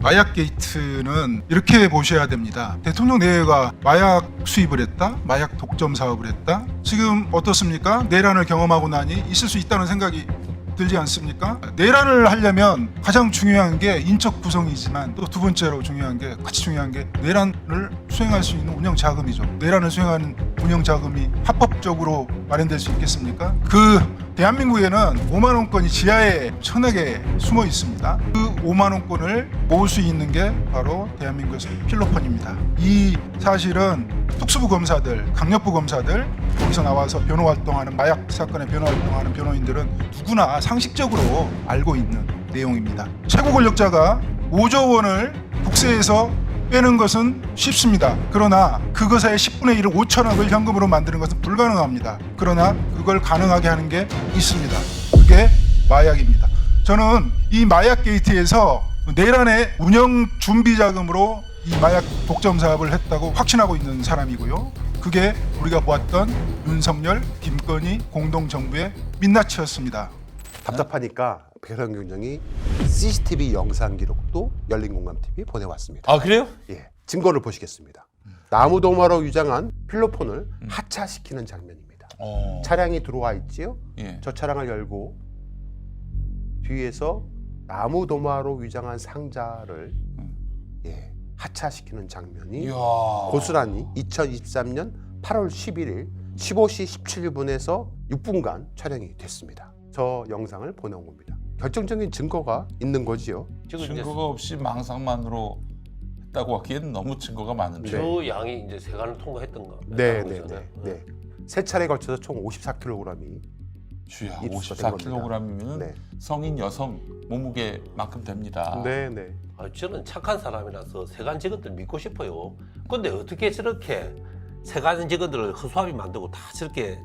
마약 게이트는 이렇게 보셔야 됩니다. 대통령 내외가 마약 수입을 했다, 마약 독점 사업을 했다. 지금 어떻습니까? 내란을 경험하고 나니 있을 수 있다는 생각이 들지 않습니까? 내란을 하려면 가장 중요한 게 인적 구성이지만 또 두 번째로 중요한 게 같이 중요한 게 내란을 수행할 수 있는 운영 자금이죠. 내란을 수행하는 운영 자금이 합법적으로 마련될 수 있겠습니까? 그 대한민국에는 5만 원권이 지하에 천하게 숨어 있습니다. 그 5만 원권을 모을 수 있는 게 바로 대한민국에서 필로폰입니다. 이 사실은 특수부 검사들, 강력부 검사들, 거기서 나와서 변호 활동하는 마약 사건의 변호 활동하는 변호인들은 누구나 상식적으로 알고 있는 내용입니다. 최고 권력자가 5조 원을 국세에서 빼는 것은 쉽습니다. 그러나 그것의 10분의 1을 5천억을 현금으로 만드는 것은 불가능합니다. 그러나 그걸 가능하게 하는 게 있습니다. 그게 마약입니다. 저는 이 마약 게이트에서 내란의 운영 준비 자금으로 이 마약 독점 사업을 했다고 확신하고 있는 사람이고요. 그게 우리가 보았던 윤석열, 김건희 공동정부의 민낯이었습니다. 답답하니까 백혜련 경정이 CCTV 영상 기록도 열린공감TV 보내왔습니다. 아 그래요? 예, 증거를 보시겠습니다. 나무도마로 위장한 필로폰을 하차시키는 장면입니다. 차량이 들어와 있지요. 예. 저 차량을 열고 뒤에서 나무도마로 위장한 상자를 하차시키는 장면이 이야. 고스란히 2023년 8월 11일 15시 17분에서 6분간 촬영이 됐습니다. 저 영상을 보내온 겁니다. 결정적인 증거가 있는 거지요. 증거가 없이 망상만으로 했다고 하기엔 너무 증거가 많은데. 저 양이 이제 세관을 통과했던가? 네. 세 차례에 걸쳐서 총 54kg이 주야, 입수가 된 54kg이면 네. 성인 여성 몸무게만큼 됩니다. 네. 아, 저는 착한 사람이라서 세관 직원들 믿고 싶어요. 근데 어떻게 저렇게 세관 직원들을 허수아비 만들고 다 저렇게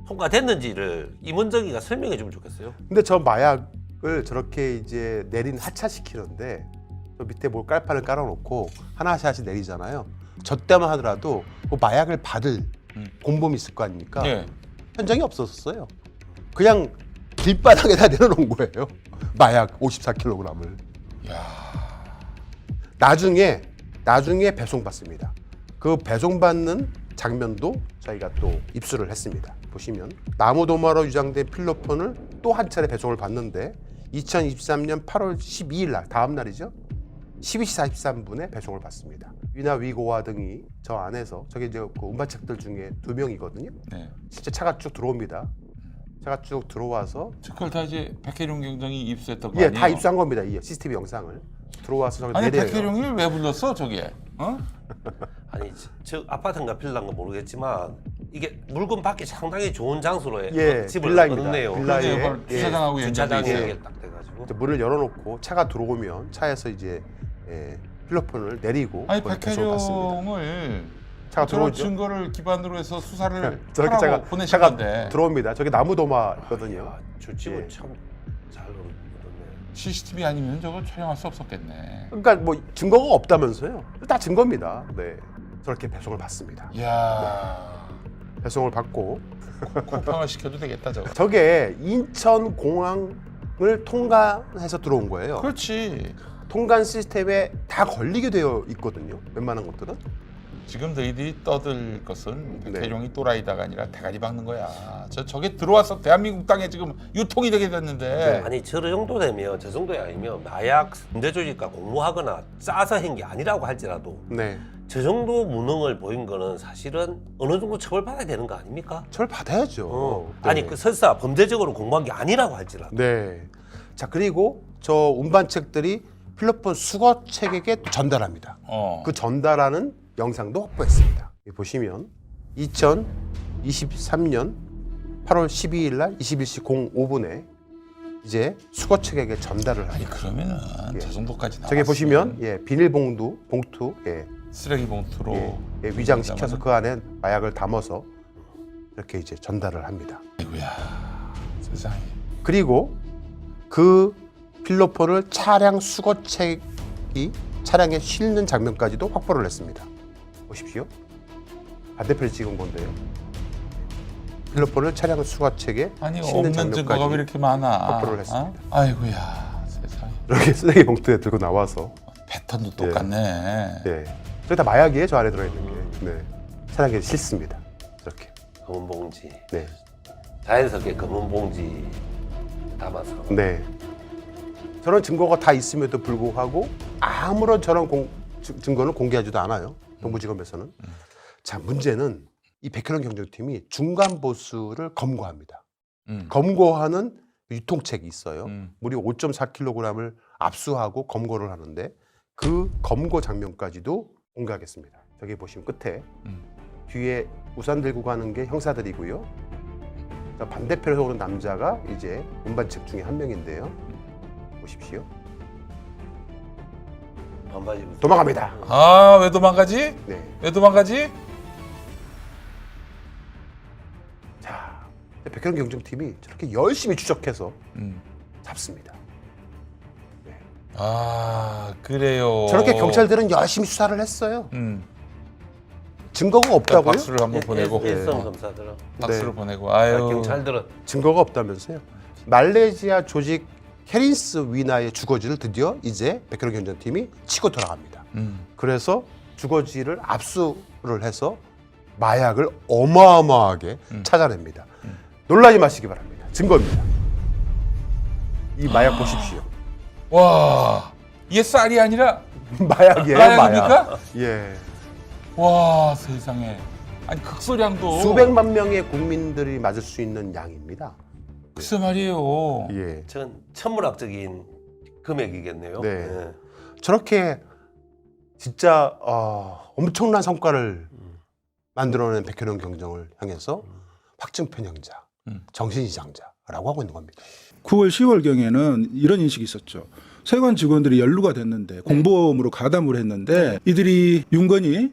통과됐는지를 임원정이가 설명해 주면 좋겠어요. 근데 저 마약을 저렇게 이제 내린 하차시키는데 저 밑에 뭘 깔판을 깔아놓고 하나씩 내리잖아요. 저 때만 하더라도 그 마약을 받을 공범이 있을 거 아닙니까? 예. 현장이 없었어요. 그냥 길바닥에다 내려놓은 거예요. 마약 54kg을. 야. 나중에 배송받습니다. 그 배송받는 장면도 저희가 또 입수를 했습니다. 보시면 나무도마로 위장된 필로폰을 또 한 차례 배송을 받는데 2023년 8월 12일 날 다음 날이죠. 12시 43분에 배송을 받습니다. 위나 위고와 등이 저 안에서 저게 이제 그 운반책들 중에 2명이거든요. 네. 실제 차가 쭉 들어옵니다. 차가 쭉 들어와서 그걸 다 이제 백혜룡 경정이 입수했던 거 아니에요? 다 입수한 겁니다. 이 CCTV 영상을 들어와서 저기 아니 내려요. 백혜룡이 왜 불렀어 저게? 어? 아니 저 아파트인가 빌라인가 모르겠지만 이게 물건 받기 상당히 좋은 장소로 집을 빌라입니다. 얻네요. 빌라에 그러네요. 주차장하고 주차장이 연결돼 이게 있어요. 딱 돼가지고. 이제 문을 열어놓고 차가 들어오면 차에서 이제 필로폰을 내리고 아니 거기 배송을 받습니다. 백혜룡을 차가 저런 들어오죠. 증거를 기반으로 해서 수사를 저렇게 하라고 보내신 차가 건데 들어옵니다. 저게 나무도마거든요. 아, 저 집을 예. 참 잘 얻었네. CCTV 아니면 저걸 촬영할 수 없었겠네. 그러니까 뭐 증거가 없다면서요? 다 증거입니다. 네, 저렇게 배송을 받습니다. 이야. 배송을 받고 쿠팡을 시켜도 되겠다 저거. 저게 인천공항을 통과해서 들어온 거예요. 그렇지. 통관 시스템에 다 걸리게 되어 있거든요. 웬만한 것들은. 지금 너희들이 떠들 것은 네. 백혜룡이 또라이다가 아니라 대가리 박는 거야. 저게 들어와서 대한민국 땅에 지금 유통이 되게 됐는데. 아니 저 정도 되면 저 정도이 아니면 마약 범죄 조직과 공모하거나 짜서 한 게 아니라고 할지라도 네, 저 정도 무능을 보인 거는 사실은 어느 정도 처벌받아야 되는 거 아닙니까? 저를 받아야죠. 네. 아니 그 설사 범죄적으로 공부한 게 아니라고 할지라도. 네. 자, 그리고 저 운반책들이 필로폰 수거책에게 전달합니다. 그 전달하는 영상도 확보했습니다. 여기 보시면 2023년 8월 12일 날 21시 05분에 이제 수거책에게 전달을 아니 합니다. 그러면은 예. 저 정도까지 나왔으면 저기 보시면 비닐봉투 쓰레기 봉투로 위장시켜서 그 안에 마약을 담아서 이렇게 이제 전달을 합니다. 아이고야 세상에. 그리고 그 필로폰을 차량 수거책이 차량에 실는 장면까지도 확보를 했습니다. 보십시오. 반대편에 찍은 건데요. 필로폰을 차량 수거책에 아니 실는 없는 증거가 왜 장면까지 이렇게 많아? 확보를 했습니다. 아이고야 세상에. 이렇게 쓰레기 봉투에 들고 나와서 패턴도 똑같네. 네. 저기 다 마약이에요. 저 안에 들어있는 게. 네. 차량에 싣습니다. 이렇게. 검은 봉지. 네. 자연스럽게 검은 봉지 담아서. 네. 저런 증거가 다 있음에도 불구하고 아무런 저런 증거는 공개하지도 않아요. 동부지검에서는. 자, 문제는 이 백현원 경정팀이 중간 보수를 검거합니다. 검거하는 유통책이 있어요. 무려 5.4kg을 압수하고 검거를 하는데 그 검거 장면까지도 공개하겠습니다. 저기 보시면 끝에 뒤에 우산 들고 가는 게 형사들이고요. 자, 반대편에서 오는 남자가 이제 운반책 중에 한 명인데요. 보십시오. 반바지 입고. 도망갑니다. 아, 왜 도망가지? 네. 왜 도망가지? 자, 백현원 경정팀이 저렇게 열심히 추적해서 잡습니다. 아, 그래요. 저렇게 경찰들은 열심히 수사를 했어요. 증거가 없다고요? 박수를 한번 보내고. 일선 검사들은. 박수를 네. 보내고. 아유. 경찰들은 증거가 없다면서요? 말레이시아 조직 헤린스 위나의 주거지를 드디어 이제 백현원 경정팀이 치고 들어갑니다. 그래서 주거지를 압수를 해서 마약을 어마어마하게 찾아냅니다. 놀라지 마시기 바랍니다. 증거입니다. 이 마약 보십시오. 와, 이게 쌀이 아니라 마약이에요, 마약입니까? 마약. 예. 와, 세상에. 아니, 극소량도 수백만 명의 국민들이 맞을 수 있는 양입니다. 글쎄 말이에요. 예. 전 천문학적인 금액이겠네요. 네. 저렇게 진짜 엄청난 성과를 만들어낸 백현원 경정을 향해서 확증편향자, 정신이장자라고 하고 있는 겁니다. 9월 10월경에는 이런 인식이 있었죠. 세관 직원들이 연루가 됐는데 공범으로 가담을 했는데 이들이 윤건희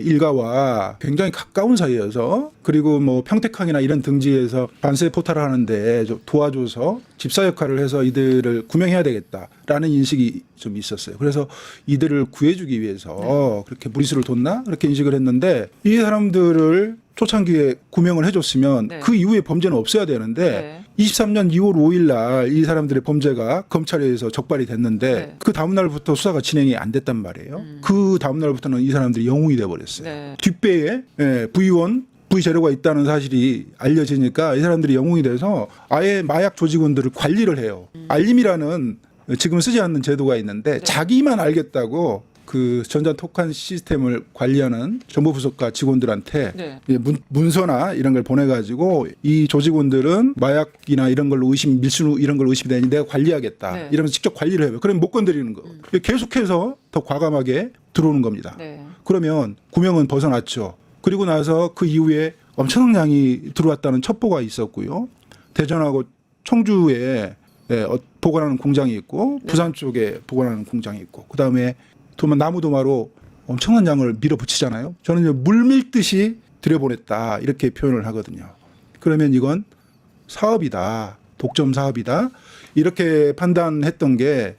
일가와 굉장히 가까운 사이여서 그리고 뭐 평택항이나 이런 등지에서 반세 포탈을 하는데 좀 도와줘서 집사 역할을 해서 이들을 구명해야 되겠다라는 인식이 좀 있었어요. 그래서 이들을 구해주기 위해서 그렇게 무리수를 뒀나 그렇게 인식을 했는데 이 사람들을 초창기에 구명을 해줬으면 그 이후에 범죄는 없어야 되는데 23년 2월 5일 날 이 사람들의 범죄가 검찰에 의해서 적발이 됐는데 그 다음 날부터 수사가 진행이 안 됐단 말이에요. 그 다음 날부터는 이 사람들이 영웅이 돼버렸어요. 뒷배에 V1 V재료가 있다는 사실이 알려지니까 이 사람들이 영웅이 돼서 아예 마약 조직원들을 관리를 해요. 알림이라는 지금 쓰지 않는 제도가 있는데 자기만 알겠다고 그 전자톡한 시스템을 관리하는 정보부서과 직원들한테 문서나 이런 걸 보내가지고 이 조직원들은 마약이나 이런 걸로 밀수 이런 걸로 의심이 되니 내가 관리하겠다 이러면서 직접 관리를 해요. 그러면 못 건드리는 거. 계속해서 더 과감하게 들어오는 겁니다. 그러면 구명은 벗어났죠. 그리고 나서 그 이후에 엄청난 양이 들어왔다는 첩보가 있었고요. 대전하고 청주에 보관하는 공장이 있고 부산 쪽에 보관하는 공장이 있고 그다음에 나무도마로 엄청난 양을 밀어붙이잖아요. 저는 이제 물 밀듯이 들여보냈다 이렇게 표현을 하거든요. 그러면 이건 사업이다. 독점 사업이다. 이렇게 판단했던 게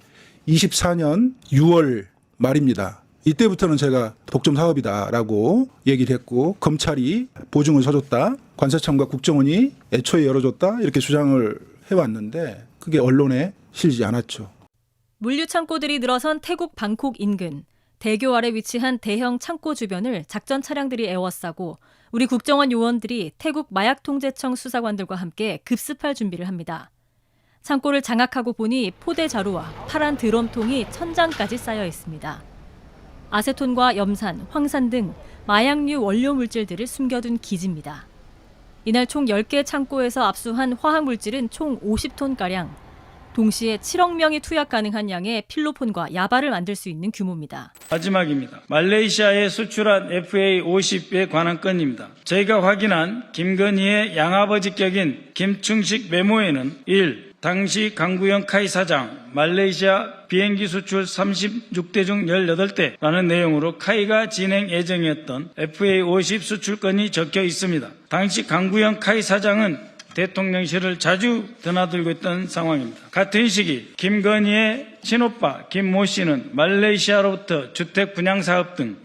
24년 6월 말입니다. 이때부터는 제가 독점 사업이다라고 얘기를 했고 검찰이 보증을 서줬다. 관세청과 국정원이 애초에 열어줬다. 이렇게 주장을 해왔는데 그게 언론에 실리지 않았죠. 물류 창고들이 늘어선 태국 방콕 인근 대교 아래 위치한 대형 창고 주변을 작전 차량들이 에워싸고 우리 국정원 요원들이 태국 마약통제청 수사관들과 함께 급습할 준비를 합니다. 창고를 장악하고 보니 포대 자루와 파란 드럼통이 천장까지 쌓여 있습니다. 아세톤과 염산, 황산 등 마약류 원료 물질들을 숨겨둔 기지입니다. 이날 총 10개 창고에서 압수한 화학 물질은 총 50톤가량, 동시에 7억 명이 투약 가능한 양의 필로폰과 야바를 만들 수 있는 규모입니다. 마지막입니다. 말레이시아에 수출한 FA50에 관한 건입니다. 저희가 확인한 김건희의 양아버지 격인 김충식 메모에는 1. 당시 강구영 카이 사장, 말레이시아 비행기 수출 36대 중 18대라는 내용으로 카이가 진행 예정이었던 FA50 수출건이 적혀 있습니다. 당시 강구영 카이 사장은 대통령실을 자주 드나들고 있던 상황입니다. 같은 시기 김건희의 친오빠 김모 씨는 말레이시아로부터 주택 분양 사업 등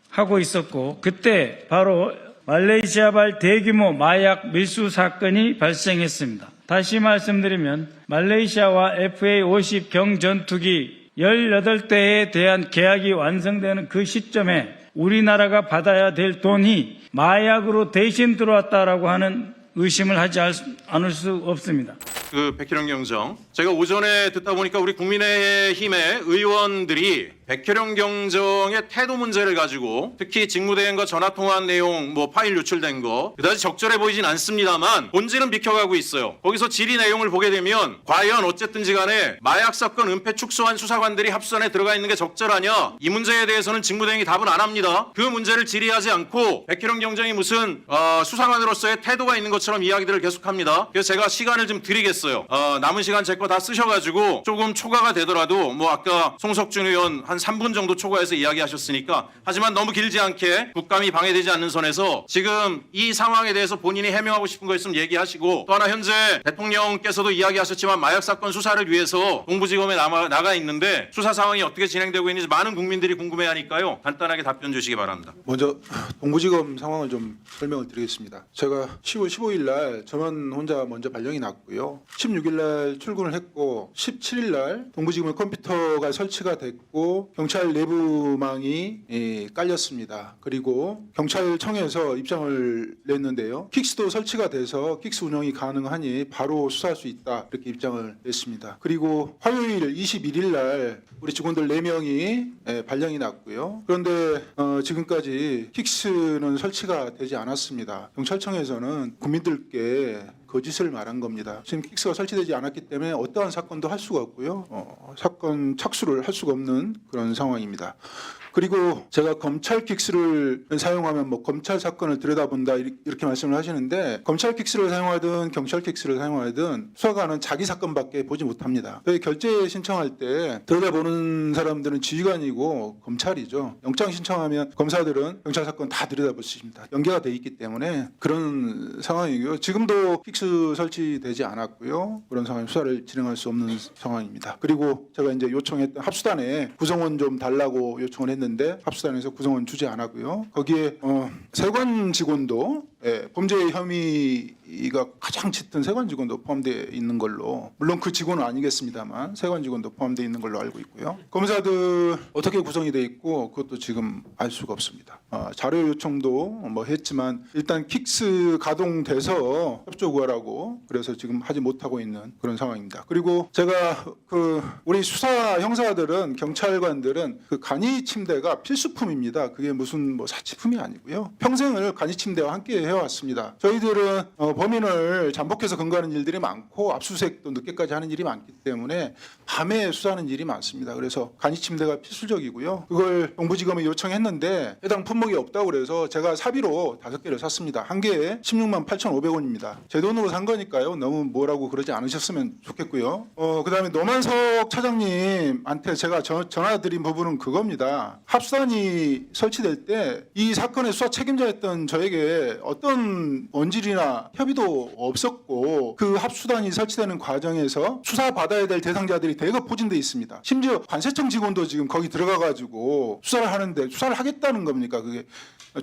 하고 있었고 그때 바로 말레이시아발 대규모 마약 밀수 사건이 발생했습니다. 다시 말씀드리면 말레이시아와 FA50 경전투기 18대에 대한 계약이 완성되는 그 시점에 우리나라가 받아야 될 돈이 마약으로 대신 들어왔다라고 하는 의심을 하지 않을 수 없습니다. 그 백혜령 경정, 제가 오전에 듣다 보니까 우리 국민의힘의 의원들이 백혜령 경정의 태도 문제를 가지고 특히 직무대행과 전화통화한 내용 파일 유출된 거 그다지 적절해 보이진 않습니다만 본질은 비켜가고 있어요. 거기서 질의 내용을 보게 되면 과연 어쨌든지 간에 마약 사건 은폐 축소한 수사관들이 합수안에 들어가 있는 게 적절하냐, 이 문제에 대해서는 직무대행이 답은 안 합니다. 그 문제를 질의하지 않고 백혜령 경정이 무슨 수사관으로서의 태도가 있는 것처럼 이야기들을 계속합니다. 그래서 제가 시간을 좀 드리겠어요. 남은 시간 제 거 다 쓰셔가지고 조금 초과가 되더라도 아까 송석준 의원 한 3분 정도 초과해서 이야기하셨으니까, 하지만 너무 길지 않게 국감이 방해되지 않는 선에서 지금 이 상황에 대해서 본인이 해명하고 싶은 거 있으면 얘기하시고, 또 하나 현재 대통령께서도 이야기하셨지만 마약 사건 수사를 위해서 동부지검에 나가 있는데 수사 상황이 어떻게 진행되고 있는지 많은 국민들이 궁금해하니까요. 간단하게 답변 주시기 바랍니다. 먼저 동부지검 상황을 좀 설명을 드리겠습니다. 제가 10월 15일 날 저만 혼자 먼저 발령이 났고요. 16일 날 출근을 했고 17일 날 동부지검의 컴퓨터가 설치가 됐고 경찰 내부망이 깔렸습니다. 그리고 경찰청에서 입장을 냈는데요. 킥스도 설치가 돼서 킥스 운영이 가능하니 바로 수사할 수 있다, 이렇게 입장을 냈습니다. 그리고 화요일 21일 날 우리 직원들 4명이 발령이 났고요. 그런데 지금까지 킥스는 설치가 되지 않았습니다. 경찰청에서는 국민들께 거짓을 말한 겁니다. 지금 킥스가 설치되지 않았기 때문에 어떠한 사건도 할 수가 없고요. 사건 착수를 할 수가 없는 그런 상황입니다. 그리고 제가 검찰 킥스를 사용하면 검찰 사건을 들여다본다, 이렇게 말씀을 하시는데, 검찰 킥스를 사용하든 경찰 킥스를 사용하든 수사관은 자기 사건밖에 보지 못합니다. 저희 결재 신청할 때 들여다보는 사람들은 지휘관이고 검찰이죠. 영장 신청하면 검사들은 경찰 사건 다 들여다볼 수 있습니다. 연계가 돼 있기 때문에 그런 상황이고요. 지금도 킥스 설치되지 않았고요. 그런 상황 수사를 진행할 수 없는 상황입니다. 그리고 제가 이제 요청했던 합수단에 구성원 좀 달라고 요청을 했는데 합수단에서 구성원 주지 않았고요. 거기에 세관 직원도 범죄 혐의가 가장 짙은 세관 직원도 포함되어 있는 걸로, 물론 그 직원은 아니겠습니다만 세관 직원도 포함되어 있는 걸로 알고 있고요. 검사들 어떻게 구성이 되어 있고 그것도 지금 알 수가 없습니다. 자료 요청도 했지만 일단 킥스 가동돼서 협조 구하라고 그래서 지금 하지 못하고 있는 그런 상황입니다. 그리고 제가 우리 수사 형사들은, 경찰관들은 그 간이 침대가 필수품입니다. 그게 무슨 사치품이 아니고요. 평생을 간이 침대와 함께 해왔습니다. 저희들은 범인을 잠복해서 근거하는 일들이 많고 압수수색도 늦게까지 하는 일이 많기 때문에 밤에 수사하는 일이 많습니다. 그래서 간이 침대가 필수적이고요. 그걸 동부지검에 요청했는데 해당 품목이 없다고 그래서 제가 사비로 5개를 샀습니다. 한 개에 16만 8,500원입니다. 제 돈으로 산 거니까요. 너무 뭐라고 그러지 않으셨으면 좋겠고요. 그다음에 노만석 차장님한테 제가 전화드린 부분은 그겁니다. 합수단이 설치될 때 이 사건의 수사 책임자였던 저에게 어떤 원질이나 협의도 없었고, 그 합수단이 설치되는 과정에서 수사받아야 될 대상자들이 대거 포진돼 있습니다. 심지어 관세청 직원도 지금 거기 들어가가지고 수사를 하는데, 수사를 하겠다는 겁니까? 그게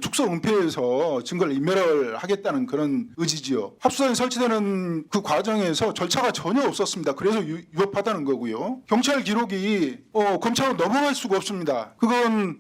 축소 은폐해서 증거를 인멸을 하겠다는 그런 의지지요. 합수단이 설치되는 그 과정에서 절차가 전혀 없었습니다. 그래서 위법하다는 거고요. 경찰 기록이 검찰로 넘어갈 수가 없습니다. 그건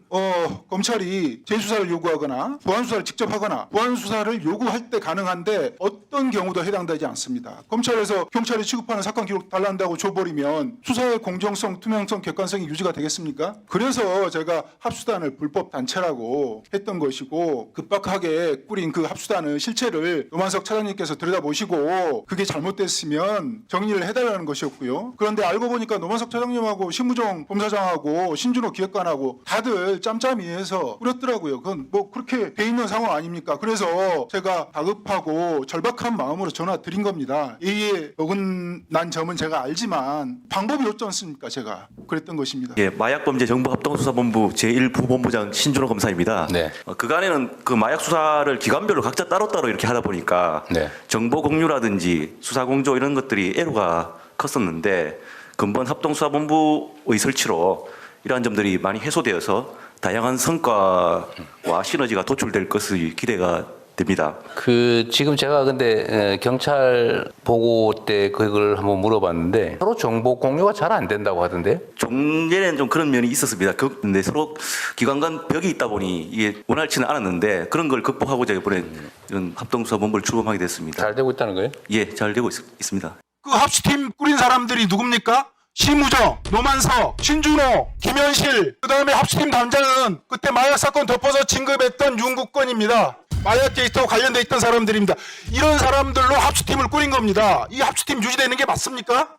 검찰이 재수사를 요구하거나 보안 수사를 직접 하거나 보안 수사를 요구할 때 가능한데 어떤 경우도 해당되지 않습니다. 검찰에서 경찰이 취급하는 사건 기록 달라한다고 줘버리면 수사의 공정성, 투명성, 객관성이 유지가 되겠습니까? 그래서 제가 합수단을 불법 단체라고 했던 것이고, 급박하게 꾸린 그 합수단의 실체를 노만석 차장님께서 들여다보시고 그게 잘못됐으면 정리를 해달라는 것이었고요. 그런데 알고 보니까 노만석 차장님하고 신무정 검사장하고 신준호 기획관하고 다들 짬짬이해서 꾸렸더라고요. 그건 그렇게 돼 있는 상황 아닙니까? 그래서 제가 다급하고 절박한 마음으로 전화 드린 겁니다. 예의에 어긋난 점은 제가 알지만 방법이 없지 않습니까? 제가 그랬던 것입니다. 예, 마약범죄정보합동수사본부 제1부본부장 신준호 검사입니다. 네. 그간에는 그 마약 수사를 기관별로 각자 따로따로 이렇게 하다 보니까 네. 정보 공유라든지 수사 공조 이런 것들이 애로가 컸었는데, 근본 합동수사본부의 설치로 이러한 점들이 많이 해소되어서 다양한 성과와 시너지가 도출될 것이 기대가 됩니다. 지금 제가 근데 경찰 보고 때 그걸 한번 물어봤는데 서로 정보 공유가 잘 안 된다고 하던데. 종전에는 좀 그런 면이 있었습니다. 근데 서로 기관 간 벽이 있다 보니 이게 원활치는 않았는데 그런 걸 극복하고자 이번에 이런 합동수사본부를 출범하게 됐습니다. 잘 되고 있다는 거예요? 예, 잘 되고 있습니다. 그 합수팀 꾸린 사람들이 누굽니까? 심우정, 노만석, 신준호, 김현실, 그 다음에 합수팀 단장은 그때 마약 사건 덮어서 진급했던 윤국권입니다. 마약 케이스와 관련돼 있던 사람들입니다. 이런 사람들로 합수팀을 꾸린 겁니다. 이 합수팀 유지되는 게 맞습니까?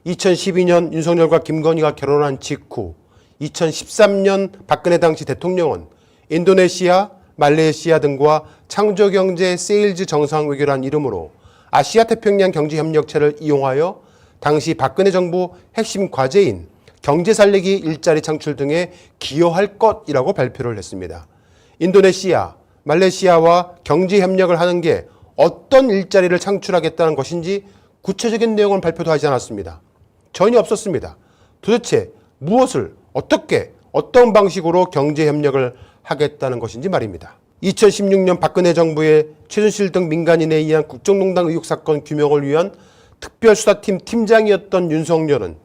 (2012년) 윤석열과 김건희가 결혼한 직후 2013년 박근혜 당시 대통령은 인도네시아, 말레이시아 등과 창조경제 세일즈 정상외교란 이름으로 아시아 태평양 경제협력체를 이용하여 당시 박근혜 정부 핵심 과제인 경제 살리기, 일자리 창출 등에 기여할 것이라고 발표를 했습니다. 인도네시아, 말레이시아와 경제협력을 하는 게 어떤 일자리를 창출하겠다는 것인지 구체적인 내용은 발표도 하지 않았습니다. 전혀 없었습니다. 도대체 무엇을 어떻게 어떤 방식으로 경제협력을 하겠다는 것인지 말입니다. 2016년 박근혜 정부의 최순실 등 민간인에 의한 국정농단 의혹 사건 규명을 위한 특별수사팀 팀장이었던 윤석열은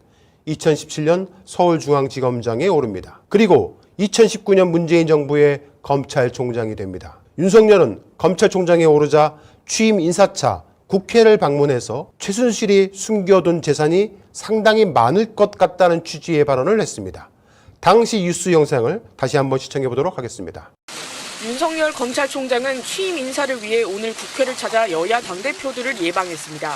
2017년 서울중앙지검장에 오릅니다. 그리고 2019년 문재인 정부의 검찰총장이 됩니다. 윤석열은 검찰총장에 오르자 취임 인사차 국회를 방문해서 최순실이 숨겨둔 재산이 상당히 많을 것 같다는 취지의 발언을 했습니다. 당시 뉴스 영상을 다시 한번 시청해 보도록 하겠습니다. 윤석열 검찰총장은 취임 인사를 위해 오늘 국회를 찾아 여야 당대표들을 예방했습니다.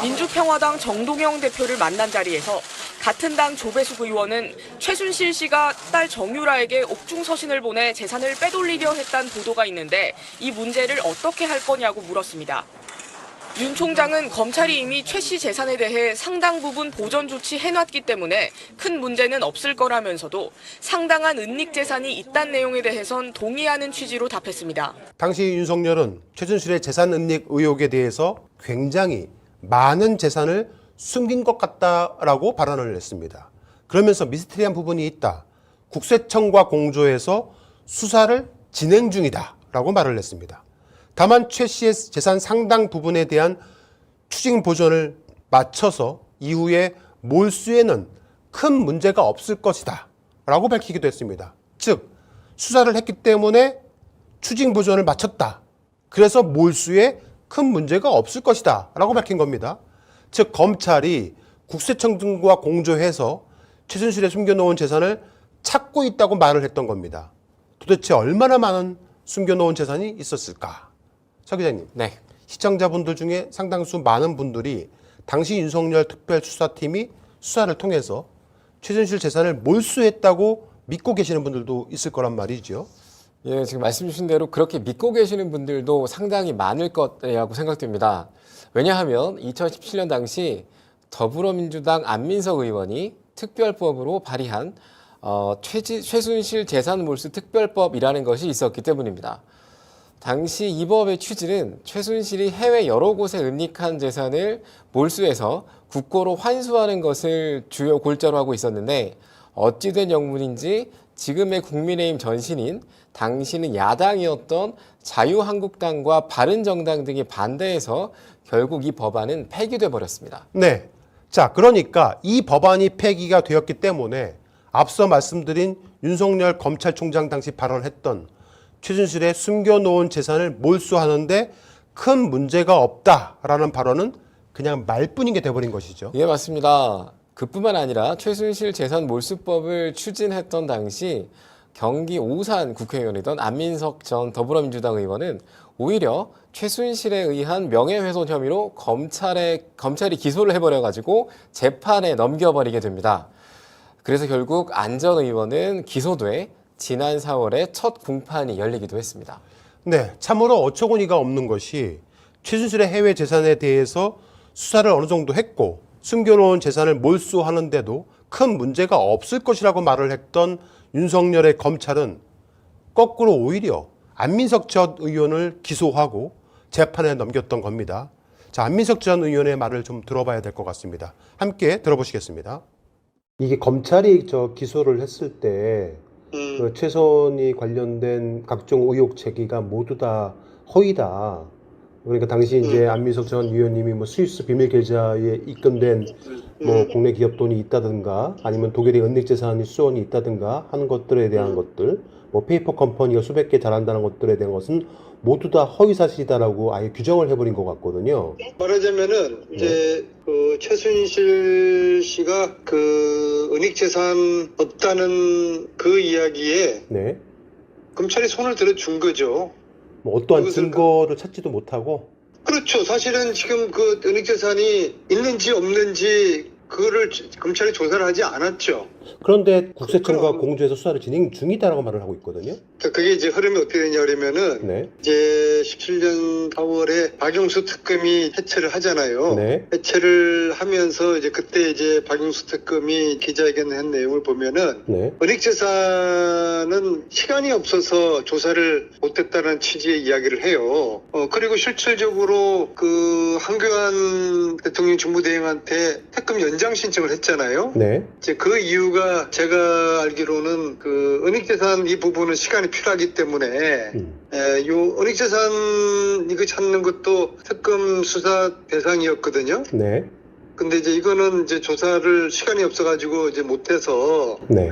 민주평화당 정동영 대표를 만난 자리에서 같은 당 조배숙 의원은 최순실 씨가 딸 정유라에게 옥중서신을 보내 재산을 빼돌리려 했다는 보도가 있는데 이 문제를 어떻게 할 거냐고 물었습니다. 윤 총장은 검찰이 이미 최 씨 재산에 대해 상당 부분 보전 조치해놨기 때문에 큰 문제는 없을 거라면서도 상당한 은닉 재산이 있다는 내용에 대해선 동의하는 취지로 답했습니다. 당시 윤석열은 최순실의 재산 은닉 의혹에 대해서 굉장히 많은 재산을 숨긴 것 같다라고 발언을 했습니다. 그러면서 미스테리한 부분이 있다. 국세청과 공조해서 수사를 진행 중이다라고 말을 했습니다. 다만 최 씨의 재산 상당 부분에 대한 추징 보전을 마쳐서 이후에 몰수에는 큰 문제가 없을 것이다 라고 밝히기도 했습니다. 즉 수사를 했기 때문에 추징 보전을 마쳤다. 그래서 몰수에 큰 문제가 없을 것이다 라고 밝힌 겁니다. 즉 검찰이 국세청 등과 공조해서 최순실의 숨겨놓은 재산을 찾고 있다고 말을 했던 겁니다. 도대체 얼마나 많은 숨겨놓은 재산이 있었을까? 서 기자님, 네. 시청자분들 중에 상당수 많은 분들이 당시 윤석열 특별수사팀이 수사를 통해서 최순실 재산을 몰수했다고 믿고 계시는 분들도 있을 거란 말이죠. 예, 지금 말씀 주신 대로 그렇게 믿고 계시는 분들도 상당히 많을 거라고 생각됩니다. 왜냐하면 2017년 당시 더불어민주당 안민석 의원이 특별법으로 발의한 최순실 재산 몰수 특별법이라는 것이 있었기 때문입니다. 당시 이 법의 취지는 최순실이 해외 여러 곳에 은닉한 재산을 몰수해서 국고로 환수하는 것을 주요 골자로 하고 있었는데 어찌된 영문인지 지금의 국민의힘 전신인 당시는 야당이었던 자유한국당과 바른정당 등이 반대해서 결국 이 법안은 폐기돼 버렸습니다. 네. 자, 그러니까 이 법안이 폐기가 되었기 때문에 앞서 말씀드린 윤석열 검찰총장 당시 발언했던 최순실의 숨겨놓은 재산을 몰수하는데 큰 문제가 없다라는 발언은 그냥 말뿐인 게 돼버린 것이죠. 예, 맞습니다. 그뿐만 아니라 최순실 재산 몰수법을 추진했던 당시 경기 오산 국회의원이던 안민석 전 더불어민주당 의원은 오히려 최순실에 의한 명예훼손 혐의로 검찰이 기소를 해버려가지고 재판에 넘겨버리게 됩니다. 그래서 결국 안 전 의원은 기소돼 지난 4월에 첫 공판이 열리기도 했습니다. 네, 참으로 어처구니가 없는 것이 최순실의 해외 재산에 대해서 수사를 어느 정도 했고 숨겨놓은 재산을 몰수하는데도 큰 문제가 없을 것이라고 말을 했던 윤석열의 검찰은 거꾸로 오히려 안민석 전 의원을 기소하고 재판에 넘겼던 겁니다. 자, 안민석 전 의원의 말을 좀 들어봐야 될 것 같습니다. 함께 들어보시겠습니다. 이게 검찰이 기소를 했을 때 그 최선이 관련된 각종 의혹 제기가 모두 다 허위다. 그러니까 당시 이제 안민석 전 의원님이 뭐 스위스 비밀 계좌에 입금된 뭐 국내 기업 돈이 있다든가 아니면 독일의 은닉재산이 수원이 있다든가 하는 것들에 대한 것들, 뭐 페이퍼 컴퍼니가 수백 개 잘한다는 것들에 대한 것은 모두 다 허위 사실이다라고 아예 규정을 해버린 것 같거든요. 말하자면은 이제 그 최순실 씨가 그 은닉재산 없다는 그 이야기에 네. 검찰이 손을 들어준 거죠. 뭐 어떠한 그것을 증거를 찾지도 못하고. 그렇죠. 사실은 지금 그 은닉재산이 있는지 없는지 그거를 검찰이 조사를 하지 않았죠. 그런데 국세청과 공조해서 수사를 진행 중이다라고 말을 하고 있거든요. 그게 이제 흐름이 어떻게 되냐면은 네. 이제 17년 4월에 박용수 특검이 해체를 하잖아요. 네. 해체를 하면서 이제 그때 이제 박용수 특검이 기자회견을 한 내용을 보면은 네. 은닉재산은 시간이 없어서 조사를 못했다는 취지의 이야기를 해요. 그리고 실질적으로 그 한교안 대통령 직무대행한테 특검 연장 신청을 했잖아요. 네. 이제 그 이유가 제가 알기로는 그 은닉재산 이 부분은 시간이 필요하기 때문에 요 은닉재산 이거 찾는 것도 특검 수사 대상이었거든요. 네. 근데 이제 이거는 이제 조사를 시간이 없어가지고 이제 못해서 네.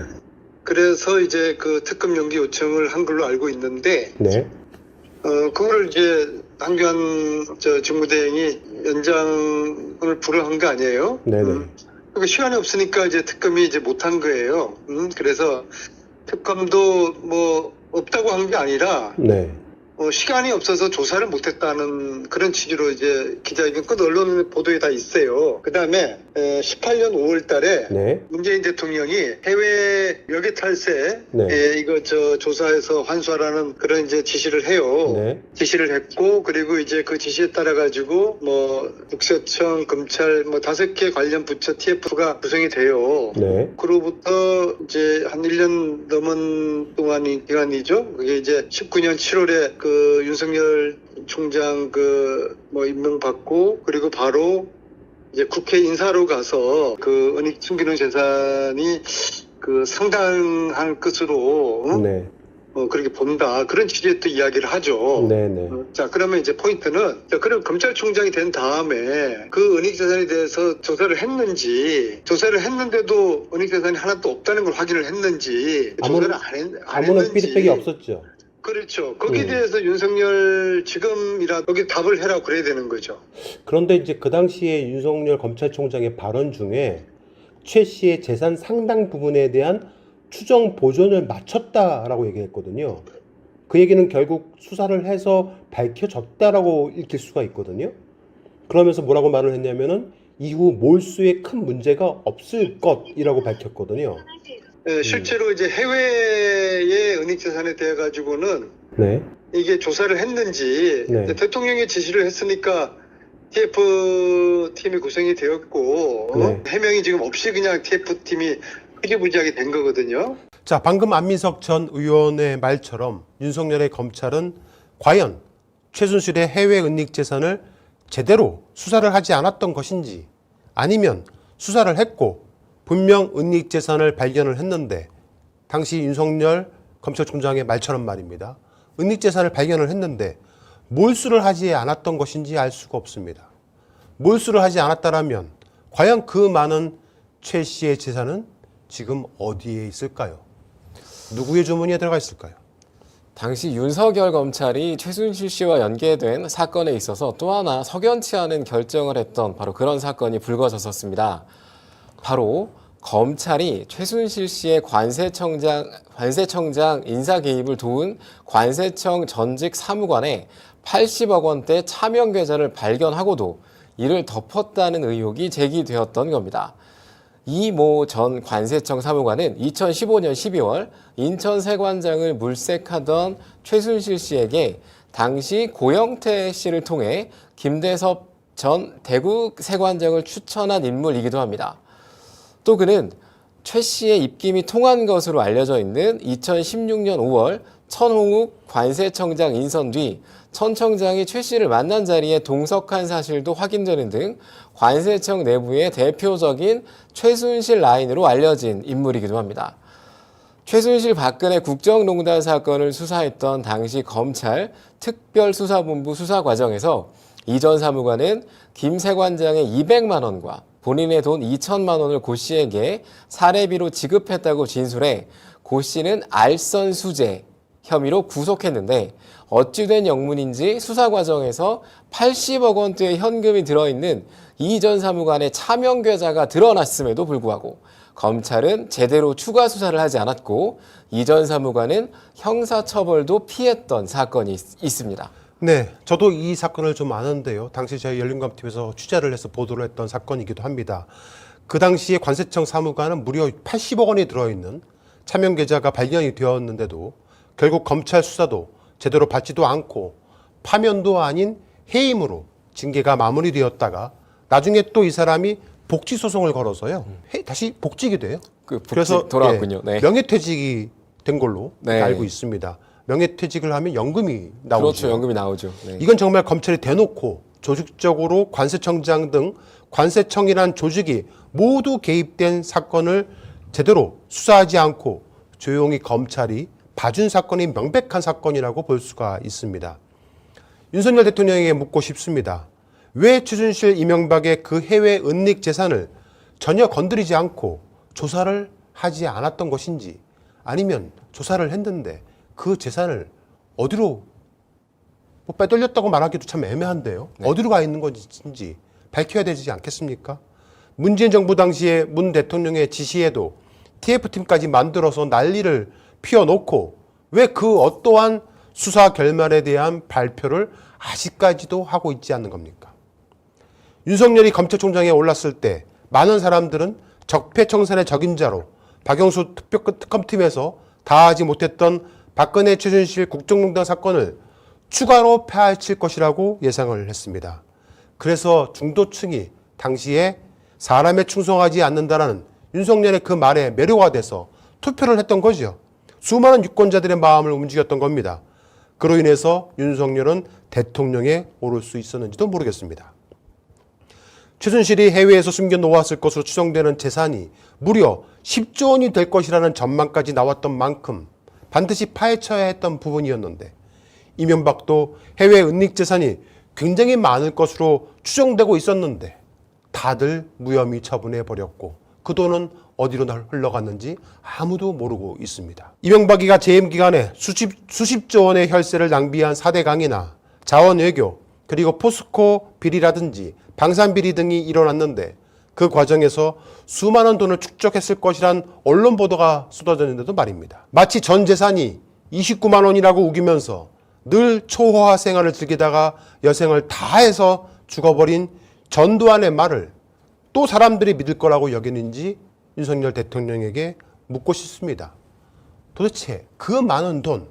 그래서 이제 그 특검 연기 요청을 한 걸로 알고 있는데 네. 그거를 이제 한교안 직무대행이 연장을 불허한 거 아니에요? 네네. 그러니까 시간이 없으니까 이제 특검이 이제 못한 거예요. 그래서 특검도 뭐 없다고 한 게 아니라 네. 시간이 없어서 조사를 못했다는 그런 취지로 이제 기자회견 끝 언론 보도에 다 있어요. 그 다음에 18년 5월달에 네. 문재인 대통령이 해외 역외 탈세 네. 이거 조사해서 환수하라는 그런 이제 지시를 해요. 네. 지시를 했고 그리고 이제 그 지시에 따라 가지고 뭐 국세청, 검찰 뭐 5개 관련 부처 TF가 구성이 돼요. 네. 그로부터 이제 한 1년 넘은 동안이 기간이죠. 그게 이제 19년 7월에 그 윤석열 총장 그 뭐 임명받고 그리고 바로 이제 국회 인사로 가서 그 은닉 숨기는 재산이 그 상당한 것으로 네. 그렇게 본다 그런 취지의 또 이야기를 하죠. 네네. 자 그러면 이제 포인트는 자 그럼 검찰총장이 된 다음에 그 은닉재산에 대해서 조사를 했는지 조사를 했는데도 은닉재산이 하나도 없다는 걸 확인을 했는지 조사를 안 아무런 했는지 피드백이 없었죠. 그렇죠. 거기에 대해서 윤석열 지금이라도 여기 답을 해라 그래야 되는 거죠. 그런데 이제 그 당시에 윤석열 검찰총장의 발언 중에 최 씨의 재산 상당 부분에 대한 추정 보존을 마쳤다라고 얘기했거든요. 그 얘기는 결국 수사를 해서 밝혀졌다라고 읽힐 수가 있거든요. 그러면서 뭐라고 말을 했냐면은 이후 몰수에 큰 문제가 없을 것이라고 밝혔거든요. 네, 실제로 이제 해외의 은닉재산에 대해 가지고는 네. 이게 조사를 했는지 네. 대통령이 지시를 했으니까 TF팀이 구성이 되었고 네. 해명이 지금 없이 그냥 TF팀이 흐지부지하게 된 거거든요. 자, 방금 안민석 전 의원의 말처럼 윤석열의 검찰은 과연 최순실의 해외 은닉 재산을 제대로 수사를 하지 않았던 것인지 아니면 수사를 했고 분명 은닉 재산을 발견을 했는데 당시 윤석열 검찰총장의 말처럼 말입니다. 은닉 재산을 발견을 했는데 몰수를 하지 않았던 것인지 알 수가 없습니다. 몰수를 하지 않았다라면 과연 그 많은 최 씨의 재산은 지금 어디에 있을까요? 누구의 주머니에 들어가 있을까요? 당시 윤석열 검찰이 최순실 씨와 연계된 사건에 있어서 또 하나 석연치 않은 결정을 했던 바로 그런 사건이 불거졌었습니다. 바로 검찰이 최순실 씨의 관세청장 인사 개입을 도운 관세청 전직 사무관의 80억 원대 차명 계좌를 발견하고도 이를 덮었다는 의혹이 제기되었던 겁니다. 이 모 전 관세청 사무관은 2015년 12월 인천 세관장을 물색하던 최순실 씨에게 당시 고영태 씨를 통해 김대섭 전 대구 세관장을 추천한 인물이기도 합니다. 또 그는 최 씨의 입김이 통한 것으로 알려져 있는 2016년 5월 천홍욱 관세청장 인선 뒤 천 청장이 최 씨를 만난 자리에 동석한 사실도 확인되는 등 관세청 내부의 대표적인 최순실 라인으로 알려진 인물이기도 합니다. 최순실 박근혜 국정농단 사건을 수사했던 당시 검찰 특별수사본부 수사 과정에서 이 전 사무관은 김 세관장의 200만 원과 본인의 돈 2천만 원을 고 씨에게 사례비로 지급했다고 진술해 고 씨는 알선수재 혐의로 구속했는데 어찌된 영문인지 수사 과정에서 80억 원대의 현금이 들어있는 이 전 사무관의 차명 계좌가 드러났음에도 불구하고 검찰은 제대로 추가 수사를 하지 않았고 이 전 사무관은 형사처벌도 피했던 사건이 있습니다. 네, 저도 이 사건을 좀 아는데요. 당시 저희 열린감TV에서 취재를 해서 보도를 했던 사건이기도 합니다. 그 당시에 관세청 사무관은 무려 80억 원이 들어있는 차명 계좌가 발견이 되었는데도 결국 검찰 수사도 제대로 받지도 않고 파면도 아닌 해임으로 징계가 마무리되었다가 나중에 또 이 사람이 복지 소송을 걸어서요. 다시 복직이 돼요. 그래서 돌아왔군요. 네. 명예퇴직이 된 걸로 네. 알고 있습니다. 명예퇴직을 하면 연금이 나오죠. 그렇죠. 연금이 나오죠. 네. 이건 정말 검찰이 대놓고 조직적으로 관세청장 등 관세청이란 조직이 모두 개입된 사건을 제대로 수사하지 않고 조용히 검찰이 봐준 사건이 명백한 사건이라고 볼 수가 있습니다. 윤석열 대통령에게 묻고 싶습니다. 왜 최순실, 이명박의 그 해외 은닉 재산을 전혀 건드리지 않고 조사를 하지 않았던 것인지, 아니면 조사를 했는데 그 재산을 어디로 빼돌렸다고 말하기도 참 애매한데요. 네. 어디로 가 있는 것인지 밝혀야 되지 않겠습니까? 문재인 정부 당시에 문 대통령의 지시에도 TF팀까지 만들어서 난리를 피워놓고 왜 그 어떠한 수사 결말에 대한 발표를 아직까지도 하고 있지 않는 겁니까? 윤석열이 검찰총장에 올랐을 때 많은 사람들은 적폐청산의 적임자로 박영수 특검팀에서 다하지 못했던 박근혜 최순실 국정농단 사건을 추가로 파헤칠 것이라고 예상을 했습니다. 그래서 중도층이 당시에 사람에 충성하지 않는다라는 윤석열의 그 말에 매료가 돼서 투표를 했던 거죠. 수많은 유권자들의 마음을 움직였던 겁니다. 그로 인해서 윤석열은 대통령에 오를 수 있었는지도 모르겠습니다. 최순실이 해외에서 숨겨놓았을 것으로 추정되는 재산이 무려 10조 원이 될 것이라는 전망까지 나왔던 만큼 반드시 파헤쳐야 했던 부분이었는데, 이명박도 해외 은닉 재산이 굉장히 많을 것으로 추정되고 있었는데 다들 무혐의 처분해버렸고 그 돈은 어디로 흘러갔는지 아무도 모르고 있습니다. 이명박이가 재임 기간에 수십조 원의 혈세를 낭비한 4대 강이나 자원외교, 그리고 포스코 비리라든지 방산비리 등이 일어났는데 그 과정에서 수많은 돈을 축적했을 것이란 언론 보도가 쏟아졌는데도 말입니다. 마치 전 재산이 29만 원이라고 우기면서 늘 초호화 생활을 즐기다가 여생을 다해서 죽어버린 전두환의 말을 또 사람들이 믿을 거라고 여기는지 윤석열 대통령에게 묻고 싶습니다. 도대체 그 많은 돈,